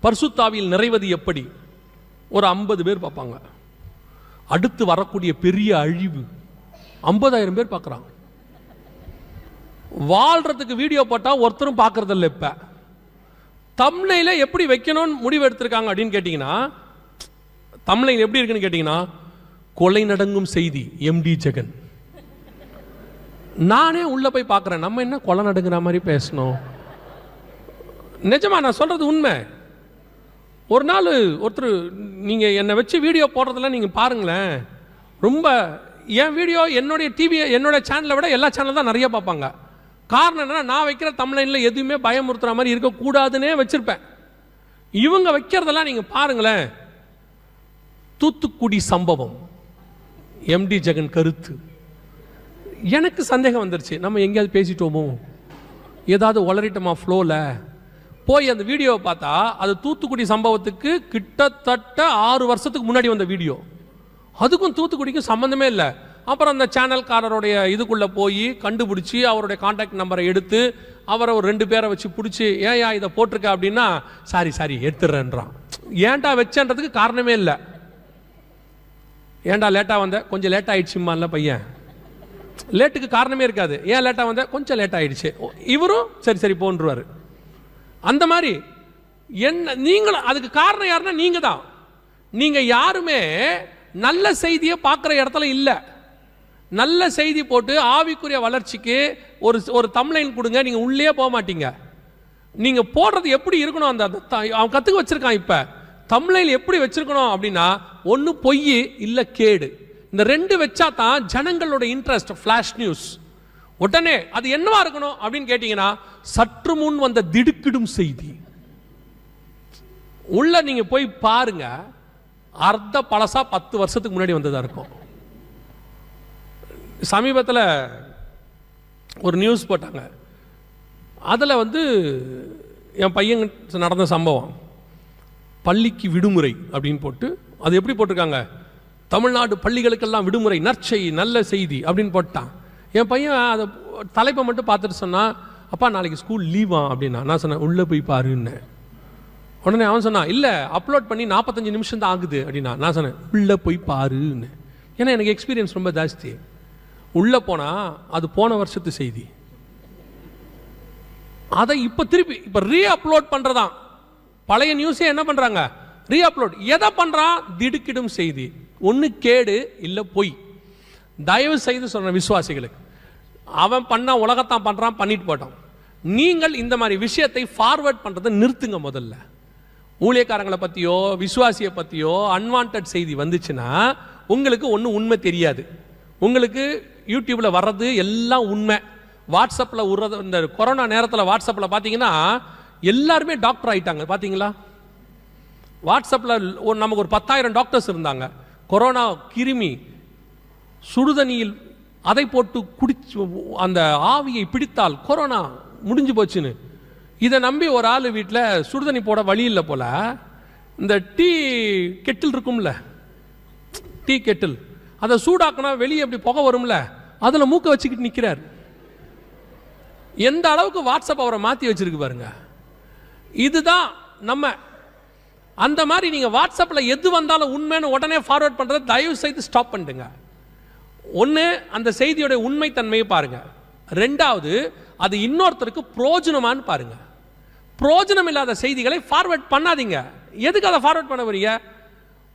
பரிசுத்தாவியில் நிறைவது எப்படி? ஒரு 50 பேர் பார்ப்பாங்க. அடுத்து வரக்கூடிய பெரிய அழிவு 50,000 பேர் பார்க்குறாங்க. வாழ்றதுக்கு வீடியோ போட்டால் ஒருத்தரும் பார்க்கறது இல்லை. இப்போ தம்ப்நெயில எப்படி வைக்கணும்னு முடிவு எடுத்திருக்காங்க அப்படின்னு கேட்டிங்கன்னா, தம்ப்நெயில் எப்படி இருக்குன்னு கேட்டிங்கன்னா, கொலை நடங்கும் செய்தி எம்டி ஜெகன். நானே உள்ள போய் பார்க்குறேன், நம்ம என்ன கொலை நடுங்கிற மாதிரி பேசணும்? நிஜமா நான் சொல்றது உண்மை. ஒரு நாள் ஒருத்தர், நீங்கள் என்னை வச்சு வீடியோ போடுறதெல்லாம் நீங்கள் பாருங்களேன், ரொம்ப என் வீடியோ என்னுடைய டிவி என்னோட சேனலை விட எல்லா சேனல் தான் நிறைய பார்ப்பாங்க. காரணம் என்னன்னா, நான் வைக்கிற தம்ப்நெயில்ல எதுவுமே பயமுறுத்துற மாதிரி இருக்கக்கூடாதுன்னே வச்சிருப்பேன். இவங்க வைக்கிறதெல்லாம் நீங்கள் பாருங்களேன், தூத்துக்குடி சம்பவம், எம்டி ஜெகன் கருத்து. எனக்கு சந்தேகம் வந்துருச்சு, நம்ம எங்கேயாவது பேசிட்டோமோ, ஏதாவது உளறிட்டோமா ஃப்ளோவில். போய் அந்த வீடியோவை பார்த்தா அது தூத்துக்குடி சம்பவத்துக்கு கிட்டத்தட்ட 6 வருஷத்துக்கு முன்னாடி வந்த வீடியோ. அதுக்கும் தூத்துக்குடிக்கும் சம்மந்தமே இல்லை. அப்புறம் அந்த சேனல்காரருடைய இதுக்குள்ளே போய் கண்டுபிடிச்சி அவருடைய கான்டாக்ட் நம்பரை எடுத்து அவரை ஒரு 2 பேரை வச்சு பிடிச்சி, ஏயா இதை போட்டிருக்க அப்படின்னா, சாரி எடுத்துடுறேன்றான். ஏன்டா வச்சன்றதுக்கு காரணமே இல்லை. ஏன்டா லேட்டாக வந்த, கொஞ்சம் லேட் ஆயிடுச்சுமான்ல பையன். லேட்டுக்கு காரணமே இருக்காது. ஏன் லேட்டாக வந்த, கொஞ்சம் லேட் ஆயிடுச்சு. இவரும் சரி போன்றுவார். அந்த மாதிரி என்ன நீங்களும் அதுக்கு காரணம் யாருன்னா நீங்கள் தான். நீங்கள் யாருமே நல்ல செய்தியை பார்க்குற இடத்துல இல்லை. நல்ல செய்தி போட்டு ஆவிக்குரிய வளர்ச்சிக்கு ஒரு தம்ப்லைன் கொடுங்க, நீங்கள் உள்ளே போக மாட்டீங்க. நீங்கள் போடுறது எப்படி இருக்கணும், அந்த அவன் கற்றுக்க வச்சிருக்கான். இப்போ தம்ப்லைன் எப்படி வச்சிருக்கணும் அப்படின்னா, ஒன்று பொய் இல்லை கேடு. இந்த 2 வச்சா தான் ஜனங்களோட இன்ட்ரெஸ்ட். ஃப்ளாஷ் நியூஸ் உடனே அது என்னவா இருக்கணும் அப்படின்னு கேட்டீங்கன்னா, சற்று முன் வந்த திடுக்கிடும் செய்தி. உள்ள நீங்க போய் பாருங்க, அர்த்த பழசா 10 வருஷத்துக்கு முன்னாடி வந்ததா இருக்கும். சமீபத்தில் ஒரு நியூஸ் போட்டாங்க. அதில் என் பையன் நடந்த சம்பவம், பள்ளிக்கு விடுமுறை அப்படின்னு போட்டு, அது எப்படி போட்டிருக்காங்க, தமிழ்நாடு பள்ளிகளுக்கெல்லாம் விடுமுறை, நற்செய்தி, நல்ல செய்தி அப்படின்னு போட்டான். என் பையன் அதை தலைப்பை மட்டும் பார்த்துட்டு சொன்னான், அப்பா நாளைக்கு ஸ்கூல் லீவா அப்படின்னா. நான் சொன்னேன் உள்ளே போய் பாருன்னு. உடனே அவன் சொன்னான், இல்லை அப்லோட் பண்ணி 45 நிமிஷம் தான் ஆகுது அப்படின்னா. நான் சொன்னேன் உள்ளே போய் பாருன்னு. ஏன்னா எனக்கு எக்ஸ்பீரியன்ஸ் ரொம்ப ஜாஸ்தி. உள்ளே போனால் அது போன வருஷத்து செய்தி. அதை இப்போ ரீ அப்லோட் பண்ணுறதான். பழைய நியூஸே என்ன பண்ணுறாங்க, ரீ அப்லோட். எதை பண்ணுறான், திடுக்கிடும் செய்தி. ஒன்று கேடு இல்லை பொய். தயவு செய்து சொல்ற விசுவாசிகளுக்கு, அவன் பண்ண உலகத்தான் பண்ணுறான், பண்ணிட்டு போட்டான். நீங்கள் இந்த மாதிரி விஷயத்தை ஃபார்வர்ட் பண்ணுறதை நிறுத்துங்க. முதல்ல ஊழியக்காரங்களை பற்றியோ விசுவாசியை பற்றியோ அன்வான்ட் செய்தி வந்துச்சுன்னா உங்களுக்கு ஒன்றும் உண்மை தெரியாது. உங்களுக்கு யூடியூப்பில் வர்றது எல்லாம் உண்மை. வாட்ஸ்அப்பில் விடுறது, இந்த கொரோனா நேரத்தில் வாட்ஸ்அப்பில் பார்த்தீங்கன்னா எல்லாருமே டாக்டர் ஆகிட்டாங்க. பார்த்தீங்களா, வாட்ஸ்அப்பில் நமக்கு ஒரு 10,000 டாக்டர்ஸ் இருந்தாங்க. கொரோனா கிருமி சுடுதண்ணியில் அதை போட்டு குடிச்சு அந்த ஆவியை பிடித்தால் கொரோனா முடிஞ்சு போச்சுன்னு இதை நம்பி ஒரு ஆள் வீட்டில் சுடுதண்ணி போட வழி இல்லை போல, இந்த டீ கெட்டில் இருக்கும்ல, டீ கெட்டில், அதை சூடாக்கினா வெளியே அப்படி புகை வரும்ல, அதில் மூக்க வச்சுக்கிட்டு நிற்கிறார். எந்த அளவுக்கு வாட்ஸ்அப் அவரை மாற்றி வச்சிருக்கு பாருங்க. இதுதான் நம்ம. அந்த மாதிரி நீங்கள் வாட்ஸ்அப்பில் எது வந்தாலும் உண்மைன்னு உடனே ஃபார்வர்ட் பண்ணுறதை தயவு செய்து ஸ்டாப் பண்ணிடுங்க. ஒன்று, அந்த செய்தியோட உண்மைத்தன்மையை பாருங்க. 2வது, அது இன்னொருத்தருக்கு பிரோஜனமானு பாருங்க. பிரோஜனம் இல்லாத செய்திகளை ஃபார்வர்ட் பண்ணாதீங்க. எதுக்கு அதை ஃபார்வர்ட் பண்ண வரீங்க?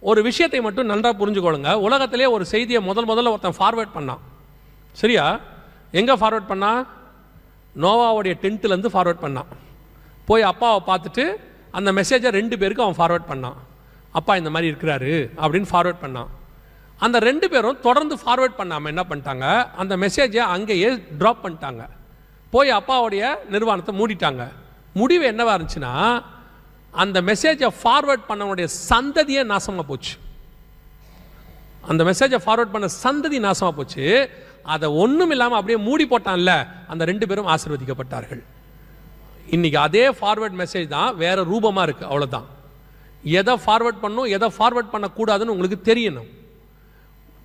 ஒரு விஷயத்தை மட்டும் நன்றாக புரிஞ்சுக்கொள்ளுங்க. உலகத்திலே ஒரு செய்தியை முதல்ல ஒருத்தன் ஃபார்வர்ட் பண்ணான். சரியா? எங்கே ஃபார்வர்ட் பண்ணா? நோவாவுடைய டென்ட்லேருந்து ஃபார்வர்ட் பண்ணான். போய் அப்பாவை பார்த்துட்டு அந்த மெசேஜை 2 பேருக்கு அவன் ஃபார்வர்ட் பண்ணான். அப்பா இந்த மாதிரி இருக்கிறாரு அப்படின்னு ஃபார்வர்ட் பண்ணான். அந்த 2 பேரும் தொடர்ந்து ஃபார்வர்ட் பண்ணாமல் என்ன பண்ணிட்டாங்க, அந்த மெசேஜை அங்கேயே ட்ராப் பண்ணிட்டாங்க. போய் அப்பாவுடைய நிறுவனத்தை மூடிட்டாங்க. முடிவு என்னவா இருந்துச்சுன்னா, அந்த மெசேஜை ஃபார்வர்ட் பண்ணவனுடைய சந்ததியே நாசமாக போச்சு. அந்த மெசேஜை ஃபார்வர்ட் பண்ண சந்ததி நாசமாக போச்சு. அதை ஒன்றும் இல்லாமல் அப்படியே மூடி போட்டான்ல, அந்த 2 பேரும் ஆசீர்வதிக்கப்பட்டார்கள். இன்னைக்கு அதே ஃபார்வர்ட் மெசேஜ் தான் வேற ரூபமாக இருக்குது, அவ்வளோதான். எதை ஃபார்வர்ட் பண்ணணும், எதை ஃபார்வர்ட் பண்ணக்கூடாதுன்னு உங்களுக்கு தெரியணும்.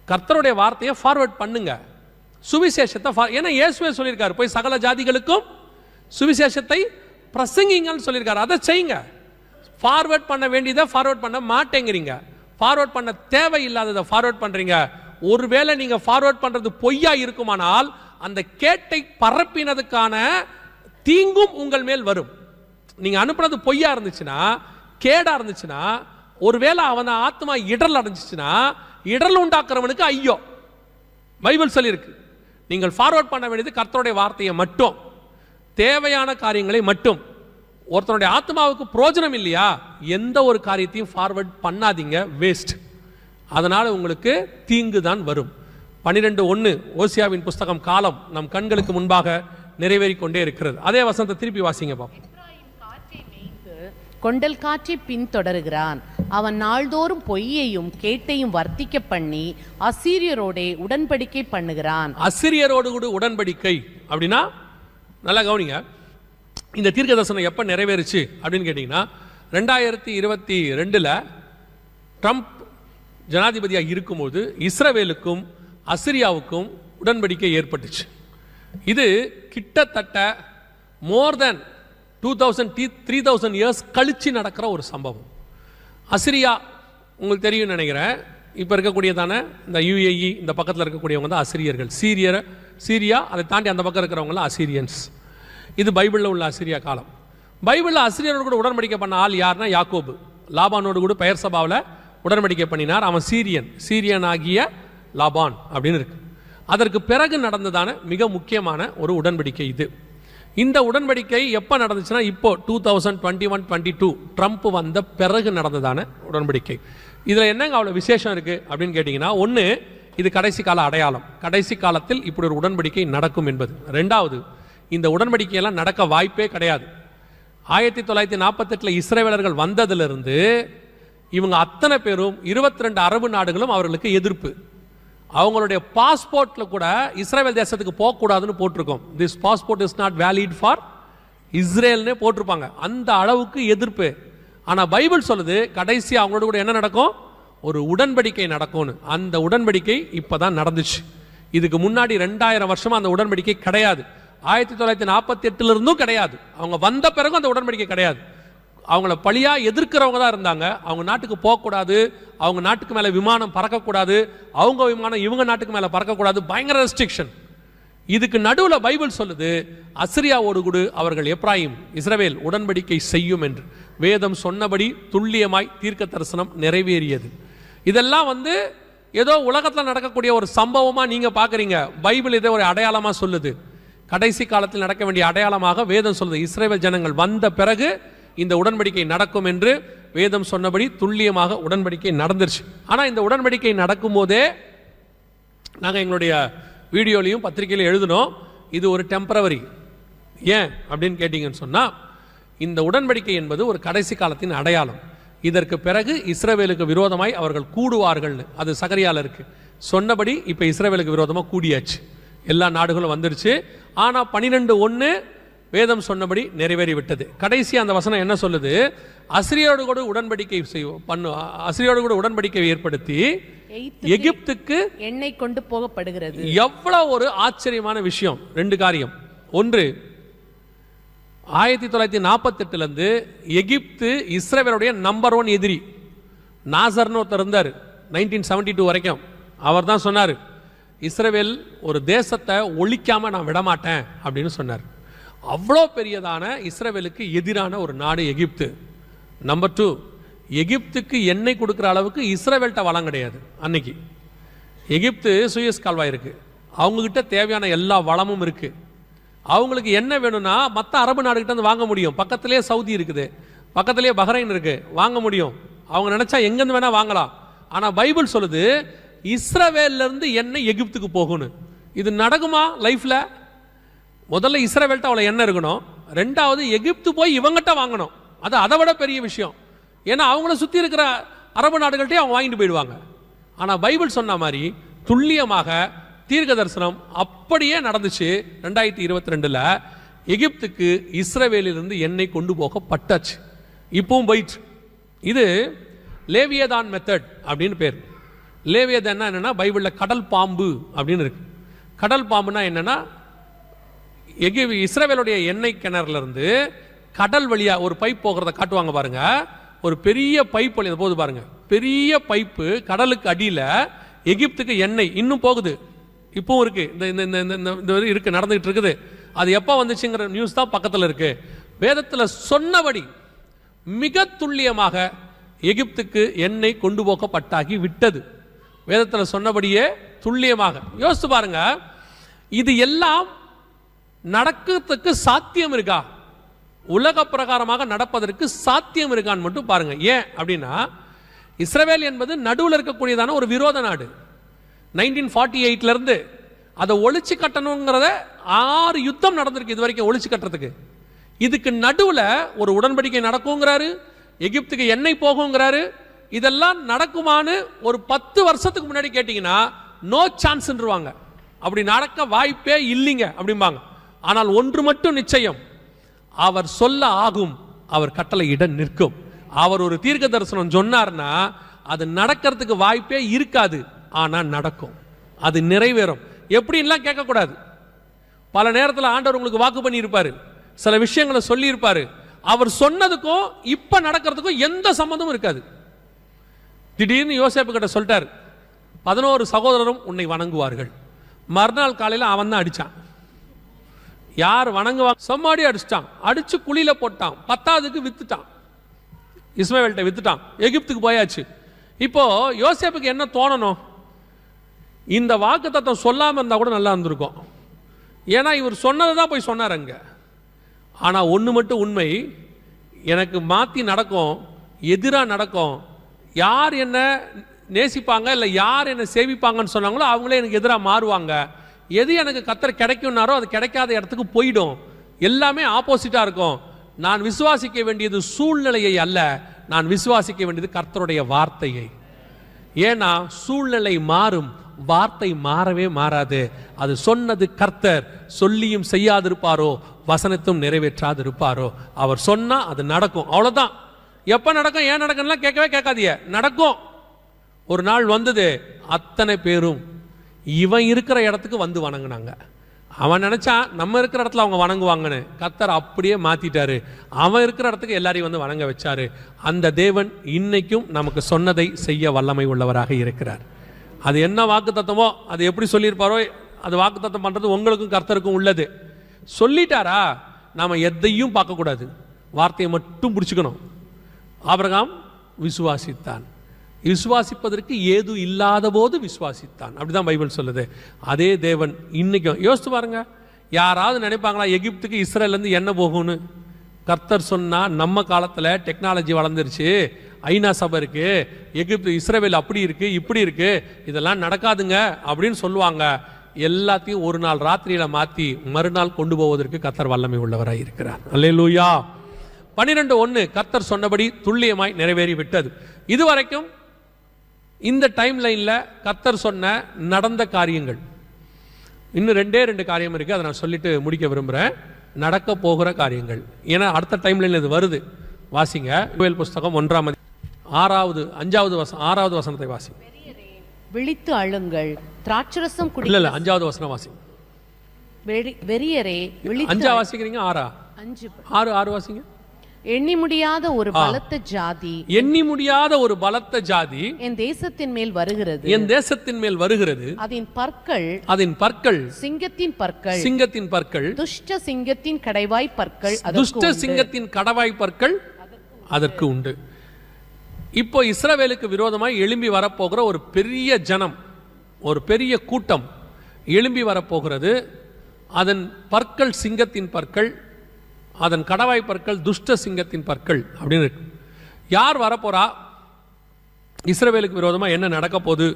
கர்த்தருடைய வார்த்தையை ஃபார்வர்ட் பண்ணுங்க. சுவிசேஷத்தை ஏன்னா இயேசுவே சொல்லியிருக்காரு, போய் சகல ஜாதிகளுக்கும் சுவிசேஷத்தை பிரசங்கிங்கன்னு சொல்லியிருக்காரு. அதை செய்யுங்க. ஃபார்வர்ட் பண்ண வேண்டியதை ஃபார்வர்ட் பண்ண மாட்டேங்கிறீங்க. ஃபார்வர்ட் பண்ண தேவையில்லாததை ஃபார்வர்ட் பண்றீங்க. ஒருவேளை நீங்க ஃபார்வர்ட் பண்றது பொய்யா இருக்குமானால் அந்த கேட்டை பரப்பினதுக்கான தீங்கும் உங்கள் மேல் வரும். நீங்க அனுப்புறது பொய்யா இருந்துச்சுன்னா, கேடா இருந்துச்சுன்னா, ஒருவேளை அவன் ஆத்மா இடர்ல அடைஞ்சிச்சுன்னா, இடர்ல உண்டாக்குறவனுக்கு ஐயோ. பைபிள் சொல்லியிருக்கு, நீங்கள் ஃபார்வர்ட் பண்ண வேண்டியது கர்த்தருடைய வார்த்தையை மட்டும், தேவையான காரியங்களை மட்டும். ஒருத்தனுடைய ஆத்மாவுக்கு பிரோஜனம் இல்லையா, எந்த ஒரு காரியத்தையும் ஃபார்வர்ட் பண்ணாதீங்க, வேஸ்ட். அதனால உங்களுக்கு தீங்கு தான் வரும். 12:1 ஓசியாவின் புஸ்தகம் காலம் நம் கண்களுக்கு முன்பாக நிறைவேறிக் கொண்டே இருக்கிறது. அதே வசனத்தை திருப்பி வாசிங்க பாப்போம். கொண்டல் காற்றை பின்தொடருகிறான். அவன் நாள்தோறும் பொய்யையும் கேட்டையும் வர்த்திக்க பண்ணி அசீரியரோடே உடன்படிக்கை பண்ணுகிறான். அசீரியரோடு கூட உடன்படிக்கை அப்படின்னா நல்லா கவனிங்க. இந்த தீர்க்க தரிசனம் எப்போ நிறைவேறுச்சு அப்படின்னு கேட்டிங்கன்னா 2022 ட்ரம்ப் ஜனாதிபதியாக இருக்கும்போது இஸ்ரவேலுக்கும் அசிரியாவுக்கும் உடன்படிக்கை ஏற்பட்டுச்சு. இது கிட்டத்தட்ட மோர் தென் 2000-3000 இயர்ஸ் கழிச்சு நடக்கிற ஒரு சம்பவம். அசிரியா உங்களுக்கு தெரியும் நினைக்கிறேன். இப்போ இருக்கக்கூடியதான இந்த UAE இந்த பக்கத்தில் இருக்கக்கூடியவங்க தான் அசிரியர்கள். சீரியா அதை தாண்டி அந்த பக்கம் இருக்கிறவங்களாம் அசிரியன்ஸ். இது பைபிளில் உள்ள அசிரியா காலம். பைபிளில் அசிரியரோடு கூட உடன்படிக்கை பண்ண ஆள் யாருன்னா யாக்கோபு. லாபானோடு கூட பெயர் சபாவில் உடன்படிக்கை பண்ணினார். அவன் சீரியன் ஆகிய லாபான் அப்படின்னு இருக்கு. அதற்கு பிறகு நடந்ததான மிக முக்கியமான ஒரு உடன்படிக்கை இது. இந்த உடன்படிக்கை எப்போ நடந்துச்சுன்னா இப்போ 2021-22 ட்ரம்ப் வந்த பிறகு நடந்ததான உடன்படிக்கை. இதில் என்னங்க அவ்வளோ விசேஷம் இருக்குது அப்படின்னு கேட்டிங்கன்னா, ஒன்று, இது கடைசி கால அடையாளம். கடைசி காலத்தில் இப்படி ஒரு உடன்படிக்கை நடக்கும் என்பது. ரெண்டாவது, இந்த உடன்படிக்கையெல்லாம் நடக்க வாய்ப்பே கிடையாது. 1948 இஸ்ரவேலர்கள் வந்ததிலிருந்து இவங்க அத்தனை பேரும் 22 அரபு நாடுகளும் அவர்களுக்கு எதிர்ப்பு. அவங்களுடைய பாஸ்போர்ட்டில் கூட இஸ்ரேல் தேசத்துக்கு போகக்கூடாதுன்னு போட்டிருக்கோம். This passport is not valid for இஸ்ரேல்னே போட்டிருப்பாங்க. அந்த அளவுக்கு எதிர்ப்பு. ஆனால் பைபிள் சொல்லுது கடைசி அவங்களோட கூட என்ன நடக்கும், ஒரு உடன்படிக்கை நடக்கும்னு. அந்த உடன்படிக்கை இப்போ தான் நடந்துச்சு. இதுக்கு முன்னாடி 2000 வருஷமா அந்த உடன்படிக்கை கிடையாது. 1948 இருந்தும் கிடையாது. அவங்க வந்த பிறகும் அந்த உடன்படிக்கை கிடையாது. அவங்கள பழியா எதிர்க்கிறவங்க தான் இருந்தாங்க. அவங்க நாட்டுக்கு போகக்கூடாது, அவங்க நாட்டுக்கு மேலே விமானம் பறக்கக்கூடாது, அவங்க விமானம் இவங்க நாட்டுக்கு மேலே பறக்கக்கூடாது, பயங்கர ரெஸ்ட்ரிக்ஷன். இதுக்கு நடுவில் பைபிள் சொல்லுது அசிரியாவோடு கூட அவர்கள் எப்ராயிம் இஸ்ரவேல் உடன்படிக்கை செய்யும் என்று. வேதம் சொன்னபடி துல்லியமாய் தீர்க்க தரிசனம் நிறைவேறியது. இதெல்லாம் ஏதோ உலகத்தில் நடக்கக்கூடிய ஒரு சம்பவமா நீங்க பார்க்குறீங்க. பைபிள் இதை ஒரு அடையாளமாக சொல்லுது. கடைசி காலத்தில் நடக்க வேண்டிய அடையாளமாக வேதம் சொல்லுது. இஸ்ரவேல் ஜனங்கள் வந்த பிறகு இந்த உடன்படிக்கை நடக்கும் என்று வேதம் சொன்னபடி துல்லியமாக உடன்படிக்கை நடந்துருச்சு. ஆனால் இந்த உடன்படிக்கை நடக்கும் போதே நாங்கள் எங்களுடைய வீடியோலையும் பத்திரிகையிலும் எழுதினோம், இது ஒரு டெம்பரவரி. ஏன் அப்படின்னு கேட்டீங்கன்னு சொன்னால், இந்த உடன்படிக்கை என்பது ஒரு கடைசி காலத்தின் அடையாளம். இதற்கு பிறகு இஸ்ரவேலுக்கு விரோதமாய் அவர்கள் கூடுவார்கள்னு அது சகரியால இருக்கு. சொன்னபடி இப்போ இஸ்ரவேலுக்கு விரோதமாக கூடியாச்சு. எல்லா நாடுகளும் வந்துருச்சு. ஆனால் 12:1 வேதம் சொன்னபடி நிறைவேறி விட்டது. கடைசி அந்த வசனம் என்ன சொல்லுது, அசிரியோடு கூட உடன்படிக்கை அசிரியோடு கூட உடன்படிக்கை ஏற்படுத்தி எகிப்துக்கு எண்ணெய் கொண்டு போகப்படுகிறது. எவ்வளவு ஒரு ஆச்சரியமான விஷயம். 2 காரியம். ஒன்று, 1948 இருந்து எகிப்து இஸ்ரவேலுடைய நம்பர் 1 எதிரி. நாசர்னு ஒருத்தர் இருந்தார் 1972 வரைக்கும். அவர் தான் சொன்னார், இஸ்ரவேல் ஒரு தேசத்தை ஒழிக்காம நான் விடமாட்டேன் அப்படின்னு சொன்னார். அவ்வளோ பெரியதான இஸ்ரவேலுக்கு எதிரான ஒரு நாடு எகிப்து. நம்பர் 2, எகிப்துக்கு எண்ணெய் கொடுக்குற அளவுக்கு இஸ்ரவேல்கிட்ட வளம் கிடையாது. அன்னைக்கு எகிப்து சூயஸ் கால்வாய் இருக்கு, அவங்ககிட்ட தேவையான எல்லா வளமும் இருக்கு. அவங்களுக்கு என்ன வேணும்னா மற்ற அரபு நாடுகிட்ட வந்து வாங்க முடியும். பக்கத்திலே சவுதி இருக்குது, பக்கத்திலே பஹ்ரைன் இருக்கு, வாங்க முடியும். அவங்க நினைச்சா எங்கேருந்து வேணா வாங்கலாம். ஆனால் பைபிள் சொல்லுது இஸ்ரவேல்ல இருந்து எண்ணெய் எகிப்துக்கு போகணும். இது நடக்குமா லைஃப்ல? முதல்ல இஸ்ரவேல்ட்ட அவ்வளோ எண்ணெய் இருக்கணும். ரெண்டாவது எகிப்து போய் இவங்ககிட்ட வாங்கணும். அது அதை விட பெரிய விஷயம். ஏன்னா அவங்கள சுற்றி இருக்கிற அரபு நாடுகள்கிட்டே அவங்க வாங்கிட்டு போயிடுவாங்க. ஆனால் பைபிள் சொன்ன மாதிரி துல்லியமாக தீர்க்க தரிசனம் அப்படியே நடந்துச்சு. 2022 எகிப்துக்கு இஸ்ரவேலிலிருந்து எண்ணெய் கொண்டு போகப்பட்டாச்சு. இப்பவும் போயிட்டு. இது லேவியதான் மெத்தட் அப்படின்னு பேர். லேவியதான் என்னன்னா பைபிளில் கடல் பாம்பு அப்படின்னு இருக்கு. கடல் பாம்புனா என்னன்னா, இஸ்ரவேலுடைய எண்ணெய் கிணறுல இருந்து கடல் வழியா ஒரு பைப் போகிறத காட்டுவாங்க பாருங்க. ஒரு பெரிய பைப் வழியா போகுது பாருங்க, பெரிய பைப்பு கடலுக்கு அடியில் எகிப்துக்கு எண்ணெய் இன்னும் போகுது. இப்பவும் இருக்கு, இந்த இருக்கு, நடந்துகிட்டு இருக்குது. அது எப்போ வந்துச்சுங்கிற நியூஸ் தான் பக்கத்தில் இருக்கு. வேதத்தில் சொன்னபடி மிக துல்லியமாக எகிப்துக்கு எண்ணெய் கொண்டு போகப்பட்டாகி விட்டது. வேதத்தில் சொன்னபடியே துல்லியமாக. யோசித்து பாருங்க, இது எல்லாம் நடக்கிறதுக்கு சாத்தியம் இருக்கா? உலக பிரகாரமாக நடப்பதற்கு சாத்தியம் இருக்கான்னு மட்டும் பாருங்க. ஏன் அப்படின்னா, இஸ்ரவேல் என்பது நடுவில் இருக்கக்கூடியதான ஒரு விரோத நாடு. 1948 இருந்து அதை ஒழிச்சு கட்டணுங்கிறத 6 யுத்தம் நடந்திருக்கு இது வரைக்கும் ஒழிச்சு கட்டுறதுக்கு. இதுக்கு நடுவில் ஒரு உடன்படிக்கை நடக்குங்கிறாரு, எகிப்துக்கு எண்ணெய் போகுங்கிறாரு. இதெல்லாம் நடக்குமான்னு ஒரு 10 வருஷத்துக்கு முன்னாடி கேட்டீங்கன்னா நோ சான்ஸ்ன்றுவாங்க. அப்படி நடக்க வாய்ப்பே இல்லைங்க அப்படிம்பாங்க. ஆனால் ஒன்று மட்டும் நிச்சயம், அவர் சொல்ல ஆகும், அவர் கட்டளை இட நிற்கும். அவர் ஒரு தீர்க்க தரிசனம் சொன்னார்னா அது நடக்கிறதுக்கு வாய்ப்பே இருக்காது, ஆனா நடக்கும், அது நிறைவேறும். எப்படின்லாம் கேட்கக்கூடாது. பல நேரத்தில் ஆண்டவர் உங்களுக்கு வாக்கு பண்ணி இருப்பாரு, சில விஷயங்களை சொல்லி இருப்பாரு. அவர் சொன்னதுக்கும் இப்ப நடக்கிறதுக்கும் எந்த சம்பந்தமும் இருக்காது. திடீர்னு யோசேப்பு கிட்ட சொல்லிட்டார், 11 சகோதரரும் உன்னை வணங்குவார்கள். மறுநாள் காலையில் அவன் தான் அடிச்சான். யார் வணங்குவா? செம்மாடி அடிச்சிட்டான், அடிச்சு குழியில போட்டான். 10ஆவதுக்கு வித்துட்டான், இஸ்மாவேல்கிட்ட வித்துட்டான், எகிப்துக்கு போயாச்சு. இப்போ யோசேப்புக்கு என்ன தோணணும்? இந்த வாக்குத்தத்தம் சொல்லாம இருந்தா கூட நல்லா இருந்திருக்கும். ஏன்னா இவர் சொன்னதை தான் போய் சொன்னார் அங்க. ஆனா ஒண்ணு மட்டும் உண்மை, எனக்கு மாத்தி நடக்கும், எதிராக நடக்கும். யார் என்ன நேசிப்பாங்க இல்லை யார் என்ன சேவிப்பாங்கன்னு சொன்னாங்களோ அவங்களே எனக்கு எதிராக மாறுவாங்க. எது எனக்கு கர்த்தர் கிடைக்கும்னாரோ அது கிடைக்காத இடத்துக்கு போயிடும். எல்லாமே ஆப்போசிட்டா இருக்கும். நான் விசுவாசிக்க வேண்டியது சூழ்நிலையை அல்ல, நான் விசுவாசிக்க வேண்டியது கர்த்தருடைய வார்த்தையை. ஏன்னா சூழ்நிலை மாறும், வார்த்தை மாறவே மாறாது. அது சொன்னது கர்த்தர், சொல்லியும் செய்யாதிருப்பாரோ வசனத்தும் நிறைவேற்றாதிருப்பாரோ. அவர் சொன்னா அது நடக்கும், அவ்வளவுதான். எப்ப நடக்கும், ஏன் நடக்கும்லாம் கேட்கவே கேட்காதீங்க, நடக்கும். ஒரு நாள் வந்தது, அத்தனை பேரும் இவன் இருக்கிற இடத்துக்கு வந்து வணங்கினாங்க. அவன் நினைச்சான் நம்ம இருக்கிற இடத்துல அவங்க வணங்குவாங்கன்னு, கர்த்தர் அப்படியே மாத்திட்டாரு. அவன் இருக்கிற இடத்துக்கு எல்லாரையும் வந்து வணங்க வச்சாரு. அந்த தேவன் இன்னைக்கும் நமக்கு சொன்னதை செய்ய வல்லமை உள்ளவராக இருக்கிறார். அது என்ன வாக்கு தத்தமோ, அது எப்படி சொல்லியிருப்பாரோ, அது வாக்கு தத்தம் பண்றது உங்களுக்கும் கர்த்தருக்கும் உள்ளது. சொல்லிட்டாரா, நாம எதையும் பார்க்கக்கூடாது, வார்த்தையை மட்டும் பிடிச்சுக்கணும். ஆபிரகாம் விசுவாசித்தான், விசுவாசிப்பதற்கு ஏது இல்லாத போது விசுவாசித்தான், அப்படிதான் பைபிள் சொல்லுது. அதே தேவன் இன்னைக்கும். யோசித்து பாருங்க, யாராவது நினைப்பாங்களா எகிப்துக்கு இஸ்ரேல்ல இருந்து என்ன போகும்னு? கர்த்தர் சொன்னா நம்ம காலத்துல டெக்னாலஜி வளர்ந்துருச்சு, ஐநா சபை இருக்கு, எகிப்து இஸ்ரேல் அப்படி இருக்கு இப்படி இருக்கு, இதெல்லாம் நடக்காதுங்க அப்படின்னு சொல்லுவாங்க. எல்லாத்தையும் ஒரு நாள் ராத்திரியில மாத்தி மறுநாள் கொண்டு போவதற்கு கர்த்தர் வல்லமை உள்ளவராய் இருக்கிறார். அல்லேலூயா. 12:1 கர்த்தர் சொன்னபடி துல்லியமாய் நிறைவேறி விட்டது. இதுவரைக்கும் இந்த டைம் லைன்ல கர்த்தர் சொன்ன நடந்த காரியங்கள். இன்னும் 2 காரியம் இருக்கு, அதை நான் சொல்லிட்டு முடிக்க விரும்புறேன். நடக்க போகிற காரியங்கள், ஏன்னா அடுத்த டைம் லைன்ல இது வருது. வாசிங்க, யோவேல் புஸ்தகம் 6வது வசனத்தை வாசி. விழித்து அழுங்கள், திராட்சரசம் குடி. இல்ல 5வது வசனம் வாசி. வெறியரே விழித்து. 5 வாசிக்கிறீங்க? 6 வாசிங்க. எண்ணி முடியாத ஒரு பலத்த ஜாதி, எண்ணி முடியாத ஒரு பலத்த ஜாதி என் தேசத்தின் மேல் வருகிறது, என் தேசத்தின் மேல் வருகிறது. அதன் பற்கள் சிங்கத்தின் பற்கள், துஷ்ட சிங்கத்தின் கடைவாய் பற்கள், துஷ்ட சிங்கத்தின் கடவாய் பற்கள் அதற்கு உண்டு. இப்போ இஸ்ரவேலுக்கு விரோதமாய் எழும்பி வரப்போகிற ஒரு பெரிய ஜனம், ஒரு பெரிய கூட்டம் எழும்பி வரப்போகிறது. அதன் பற்கள் சிங்கத்தின் பற்கள், அதன் கடவாய் பற்கள் துஷ்ட சிங்கத்தின் பற்கள் அப்படின்னு இருக்கு. யார் வரப்போறா, இஸ்ரவேலுக்கு விரோதமாக என்ன நடக்க போகுது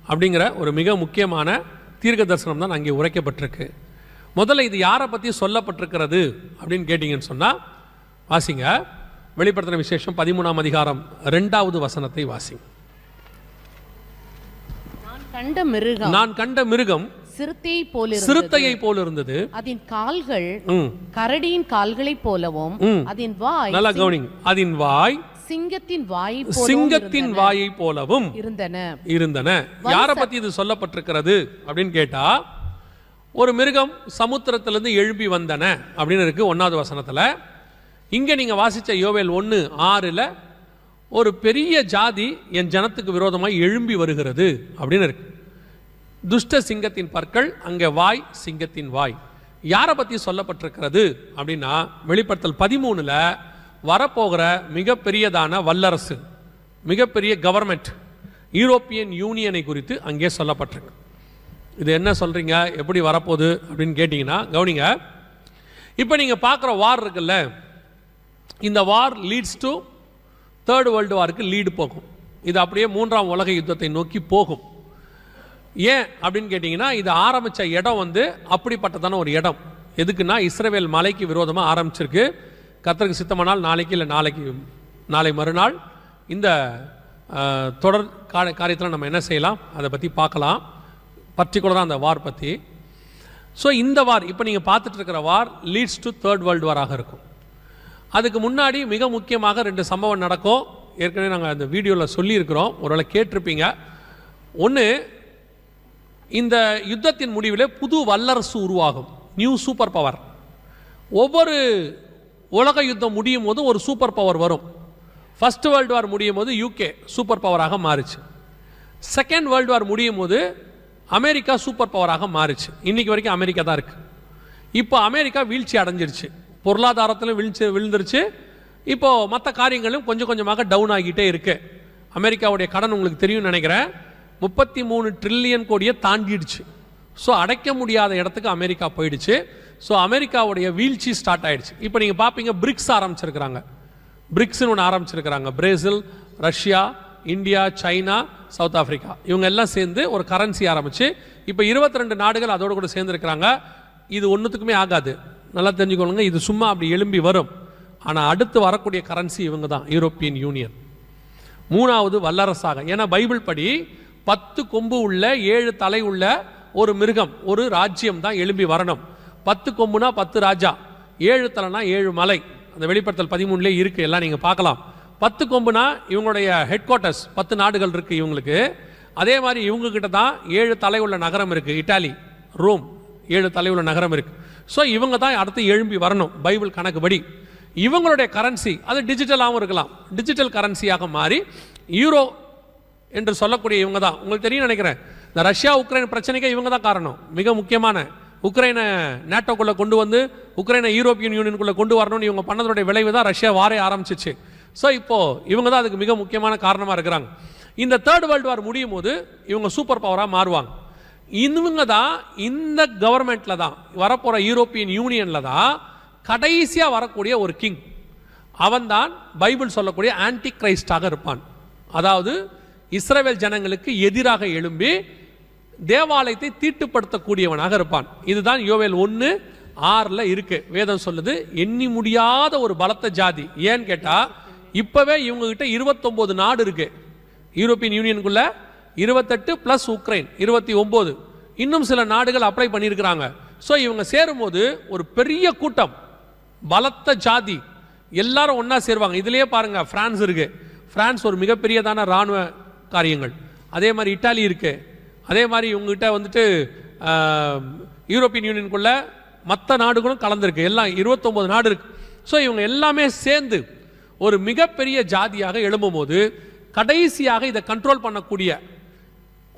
அப்படிங்கிற ஒரு மிக முக்கியமான தீர்க்க தரிசனம் தான் அங்கே உரைக்கப்பட்டிருக்கு. முதல்ல இது யாரை பற்றி சொல்லப்பட்டிருக்கிறது அப்படின்னு கேட்டீங்கன்னு சொன்னால் வாசிங்க, வெளிப்படுத்தின விசேஷம் 13ஆம் அதிகாரம் 2வது வசனத்தை வாசி. நான் கண்ட மிருகம் சிறுத்தையை போல இருந்தது, அதன் கால்கள் கரடியின் கால்களை போலவும், அதன் வாய், நல்லா கவனிங்க, அதன் வாய் சிங்கத்தின் வாயை போலவும் இருந்தன. யாரை பத்தி இது சொல்லப்பட்டிருக்கிறது அப்படின்னு கேட்டா, ஒரு மிருகம் சமுத்திரத்திலிருந்து எழும்பி வந்தன அப்படின்னு இருக்கு 1வது வசனத்துல. இங்க நீங்க வாசிச்ச யோவேல் 1:6 ஒரு பெரிய ஜாதி என் ஜனத்துக்கு விரோதமாய் எழும்பி வருகிறது அப்படின்னு இருக்கு. துஷ்ட சிங்கத்தின் பற்கள், அங்கே வாய், சிங்கத்தின் வாய். யாரை பற்றி சொல்லப்பட்டிருக்கிறது அப்படின்னா, வெளிப்படுத்தல் 13 வரப்போகிற மிகப்பெரியதான வல்லரசு, மிகப்பெரிய கவர்மெண்ட், யூரோப்பியன் யூனியனை குறித்து அங்கே சொல்லப்பட்டிருக்கு. இது என்ன சொல்றீங்க, எப்படி வரப்போகுது அப்படின்னு கேட்டீங்கன்னா கவனிங்க. இப்போ நீங்க பார்க்குற வார் இருக்குல்ல, இந்த war leads to 3rd world வாருக்கு லீடு போகும். இது அப்படியே 3ஆம் உலக யுத்தத்தை நோக்கி போகும். ஏன் அப்படின்னு கேட்டிங்கன்னா, இது ஆரம்பித்த இடம் அப்படிப்பட்டதான ஒரு இடம். எதுக்குன்னா, இஸ்ரவேல் மலைக்கு விரோதமாக ஆரம்பிச்சிருக்கு. கர்த்தருக்கு சித்தமானால் நாளைக்கு இல்லை நாளைக்கு நாளை மறுநாள் இந்த தொடர் காரியத்தில் நம்ம என்ன செய்யலாம் அதை பற்றி பார்க்கலாம், பர்டிகுலராக அந்த வார் பற்றி. ஸோ இந்த வார் இப்போ நீங்கள் பார்த்துட்டு இருக்கிற வார் லீட்ஸ் டு தேர்ட் வேர்ல்டு வாராக இருக்கும். அதுக்கு முன்னாடி மிக முக்கியமாக 2 சம்பவம் நடக்கும். ஏற்கனவே நாங்கள் அந்த வீடியோவில் சொல்லியிருக்கிறோம், ஒருவேளை கேட்டிருப்பீங்க. ஒன்று, இந்த யுத்தத்தின் முடிவில் புது வல்லரசு உருவாகும், நியூ சூப்பர் பவர். ஒவ்வொரு உலக யுத்தம் முடியும் போது ஒரு சூப்பர் பவர் வரும். ஃபர்ஸ்ட் வேர்ல்டு வார் முடியும் போது யூகே சூப்பர் பவராக மாறுச்சு. செகண்ட் வேர்ல்டு வார் முடியும் போது அமெரிக்கா சூப்பர் பவராக மாறுச்சு. இன்னைக்கு வரைக்கும் அமெரிக்கா தான் இருக்கு. இப்போ அமெரிக்கா வீழ்ச்சி அடைஞ்சிருச்சு, பொருளாதாரத்தில் விழுந்துருச்சு. இப்போ மற்ற காரியங்களும் கொஞ்சம் கொஞ்சமாக டவுன் ஆகிட்டே இருக்கு. அமெரிக்காவுடைய கடன் உங்களுக்கு தெரியும் நினைக்கிறேன், 33 ட்ரில்லியன் கோடியை தாண்டிடுச்சு. ஸோ அடைக்க முடியாத இடத்துக்கு அமெரிக்கா போயிடுச்சு. ஸோ அமெரிக்காவுடைய வீழ்ச்சி ஸ்டார்ட் ஆயிடுச்சு. இப்போ நீங்கள் பார்ப்பீங்க, பிரிக்ஸ் ஆரம்பிச்சிருக்கிறாங்க. பிரிக்ஸ்னு ஒன்று ஆரம்பிச்சிருக்கிறாங்க. Brazil, Russia, India, China, South Africa, இவங்க எல்லாம் சேர்ந்து ஒரு கரன்சி ஆரம்பிச்சு இப்போ 22 நாடுகள் அதோடு கூட சேர்ந்துருக்கிறாங்க. இது ஒன்றுத்துக்குமே ஆகாது, நல்லா தெரிஞ்சுக்கொள்ளுங்க. இது சும்மா அப்படி எழும்பி வரும். ஆனால் அடுத்து வரக்கூடிய கரன்சி இவங்க தான், யூரோப்பியன் யூனியன். 3வது வல்லரசாக. ஏன்னா பைபிள் படி 10 கொம்பு உள்ள 7 தலை உள்ள ஒரு மிருகம், ஒரு ராஜ்யம் தான் எழும்பி வரணும். 10 கொம்புனா 10 ராஜா, 7 தலைனா 7 மலை. அந்த வெளிப்படுத்தல் 13 இருக்கு, எல்லாம் நீங்க பார்க்கலாம். 10 கொம்புனா இவங்களுடைய ஹெட் குவார்ட்டர்ஸ், 10 நாடுகள் இருக்கு இவங்களுக்கு. அதே மாதிரி இவங்க கிட்ட தான் 7 தலை உள்ள நகரம் இருக்கு. இட்டாலி, ரோம், 7 தலை உள்ள நகரம் இருக்கு. ஸோ இவங்க தான் அடுத்து எழும்பி வரணும் பைபிள் கணக்குப்படி. இவங்களுடைய கரன்சி அது டிஜிட்டலாகவும் இருக்கலாம், டிஜிட்டல் கரன்சியாக மாறி யூரோ என்று சொல்லக்கூடிய இவங்க தான். உங்களுக்கு தெரியும் நினைக்கிறேன், இந்த ரஷ்யா உக்ரைன் பிரச்சனைக்கு இவங்க தான் காரணம். மிக முக்கியமான உக்ரைனை நேட்டோக்குள்ளே கொண்டு வந்து உக்ரைனை யூரோப்பியன் யூனியனுக்குள்ளே கொண்டு வரணும்னு இவங்க பண்ணதோடைய விளைவு தான் ரஷ்யா வாரே ஆரம்பிச்சிச்சு. ஸோ இப்போ இவங்க தான் அதுக்கு மிக முக்கியமான காரணமாக இருக்கிறாங்க. இந்த தேர்ட் வேர்ல்டு வார் முடியும் போது இவங்க சூப்பர் பவராக மாறுவாங்க. இவங்க தான் இந்த கவர்மெண்ட்ல தான், வரப்போகிற யூரோப்பியன் யூனியனில் தான் கடைசியாக வரக்கூடிய ஒரு கிங். அவன் தான் பைபிள் சொல்லக்கூடிய ஆன்டி கிரைஸ்டாக இருப்பான். அதாவது இஸ்ரவேல் ஜனங்களுக்கு எதிராக எழும்பி தேவாலயத்தை தீட்டுப்படுத்தக்கூடியவனாக இருப்பான். இதுதான் யோவேல் 1:6 இருக்கு. வேதம் சொல்லுது, எண்ணி முடியாத ஒரு பலத்த ஜாதி. ஏன்னு கேட்டா இப்பவே இவங்க கிட்ட 29 நாடு இருக்கு. யூரோப்பியன் யூனியனுக்குள்ள 28 பிளஸ் உக்ரைன் 29, இன்னும் சில நாடுகள் அப்ளை பண்ணியிருக்கிறாங்க. ஸோ இவங்க சேரும்போது ஒரு பெரிய கூட்டம், பலத்த ஜாதி, எல்லாரும் ஒன்னா சேருவாங்க. இதுலயே பாருங்க, பிரான்ஸ் இருக்கு. பிரான்ஸ் ஒரு மிகப்பெரியதான இராணுவ காரியங்கள். அதே மாதிரி இட்டாலி இருக்கு. அதே மாதிரி இவங்ககிட்ட வந்துட்டு யூரோப்பியன் யூனியனுக்குள்ள மற்ற நாடுகளும் கலந்துருக்கு. எல்லாம் 29 நாடு இருக்கு. ஸோ இவங்க எல்லாமே சேர்ந்து ஒரு மிகப்பெரிய ஜாதியாக எழும்பும் போது கடைசியாக இதை கண்ட்ரோல் பண்ணக்கூடிய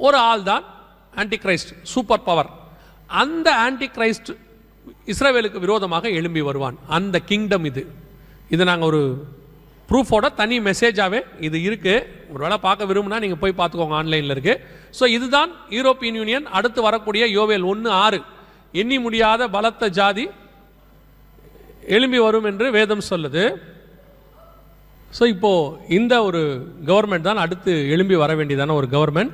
ஒரு ஆள் தான் ஆன்டி கிரைஸ்ட், சூப்பர் பவர். அந்த ஆன்டி கிரைஸ்ட் இஸ்ரவேலுக்கு விரோதமாக எழும்பி வருவான். அந்த கிங்டம் இது நாங்கள் ஒரு ப்ரூஃபோட தனி மெசேஜாகவே இது இருக்குது. ஒரு வேளை பார்க்க விரும்புனா நீங்கள் போய் பார்த்துக்கோங்க, ஆன்லைனில் இருக்குது. ஸோ இதுதான் யூரோப்பியன் யூனியன். அடுத்து வரக்கூடிய யோவேல் 1:6, எண்ணி முடியாத பலத்த ஜாதி எழும்பி வரும் என்று வேதம் சொல்லுது. ஸோ இப்போது இந்த ஒரு கவர்மெண்ட் தான் அடுத்து எழும்பி வர வேண்டியதான ஒரு கவர்மெண்ட்.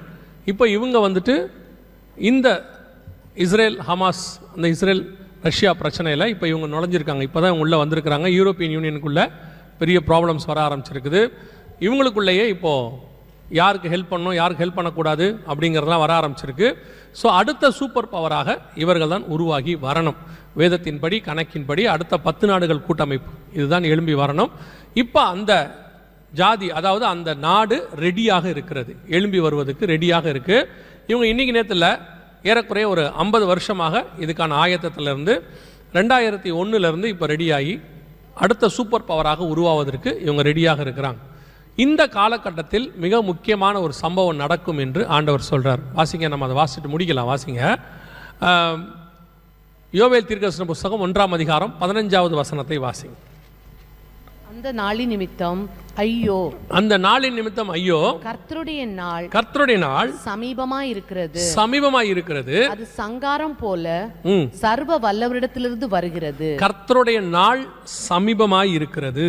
இப்போ இவங்க வந்துட்டு இந்த இஸ்ரேல் ஹமாஸ், அந்த இஸ்ரேல் ரஷ்யா பிரச்சனையில் இப்போ இவங்க நுழைஞ்சிருக்காங்க. இப்போ தான் உள்ளே வந்திருக்கிறாங்க. யூரோப்பியன் யூனியனுக்குள்ளே பெரிய ப்ராப்ளம்ஸ் வர ஆரம்பிச்சிருக்குது. இவங்களுக்குள்ளேயே இப்போது யாருக்கு ஹெல்ப் பண்ணணும், யாருக்கு ஹெல்ப் பண்ணக்கூடாது அப்படிங்கிறதெல்லாம் வர ஆரம்பிச்சிருக்கு. ஸோ அடுத்த சூப்பர் பவராக இவர்கள் தான் உருவாகி வரணும். வேதத்தின்படி, கணக்கின்படி அடுத்த 10 நாடுகள் கூட்டமைப்பு இதுதான் எழும்பி வரணும். இப்போ அந்த ஜாதி, அதாவது அந்த நாடு ரெடியாக இருக்கிறது, எழும்பி வருவதற்கு ரெடியாக இருக்கு. இவங்க இன்னைக்கு நேரத்தில் ஏறக்குறைய ஒரு 50 வருஷமாக இதுக்கான ஆயத்தத்திலிருந்து 2001 இப்போ ரெடியாகி அடுத்த சூப்பர் பவராக உருவாவதற்கு இவங்க ரெடியாக இருக்கிறாங்க. இந்த காலகட்டத்தில் மிக முக்கியமான ஒரு சம்பவம் நடக்கும் என்று ஆண்டவர் சொல்றார். வாசிங்க, நம்ம அதை வாசிட்டு முடிக்கலாம். வாசிங்க, யோவேல் தீர்க்கதரிசன புத்தகம் 1ஆம் அதிகாரம் 15வது வசனத்தை வாசிங்க. அந்த நாளின் நிமித்தம் ஐயோ, அந்த நாளின் நிமித்தம் ஐயோ, கர்த்தருடைய நாள், கர்த்தருடைய நாள் சமீபமாய் இருக்கிறது, சமீபமாய் இருக்கிறது. அது சங்காரம் போல சர்வ வல்லவரிடத்திலிருந்து வருகிறது. கர்த்தருடைய நாள் சமீபமாய் இருக்கிறது.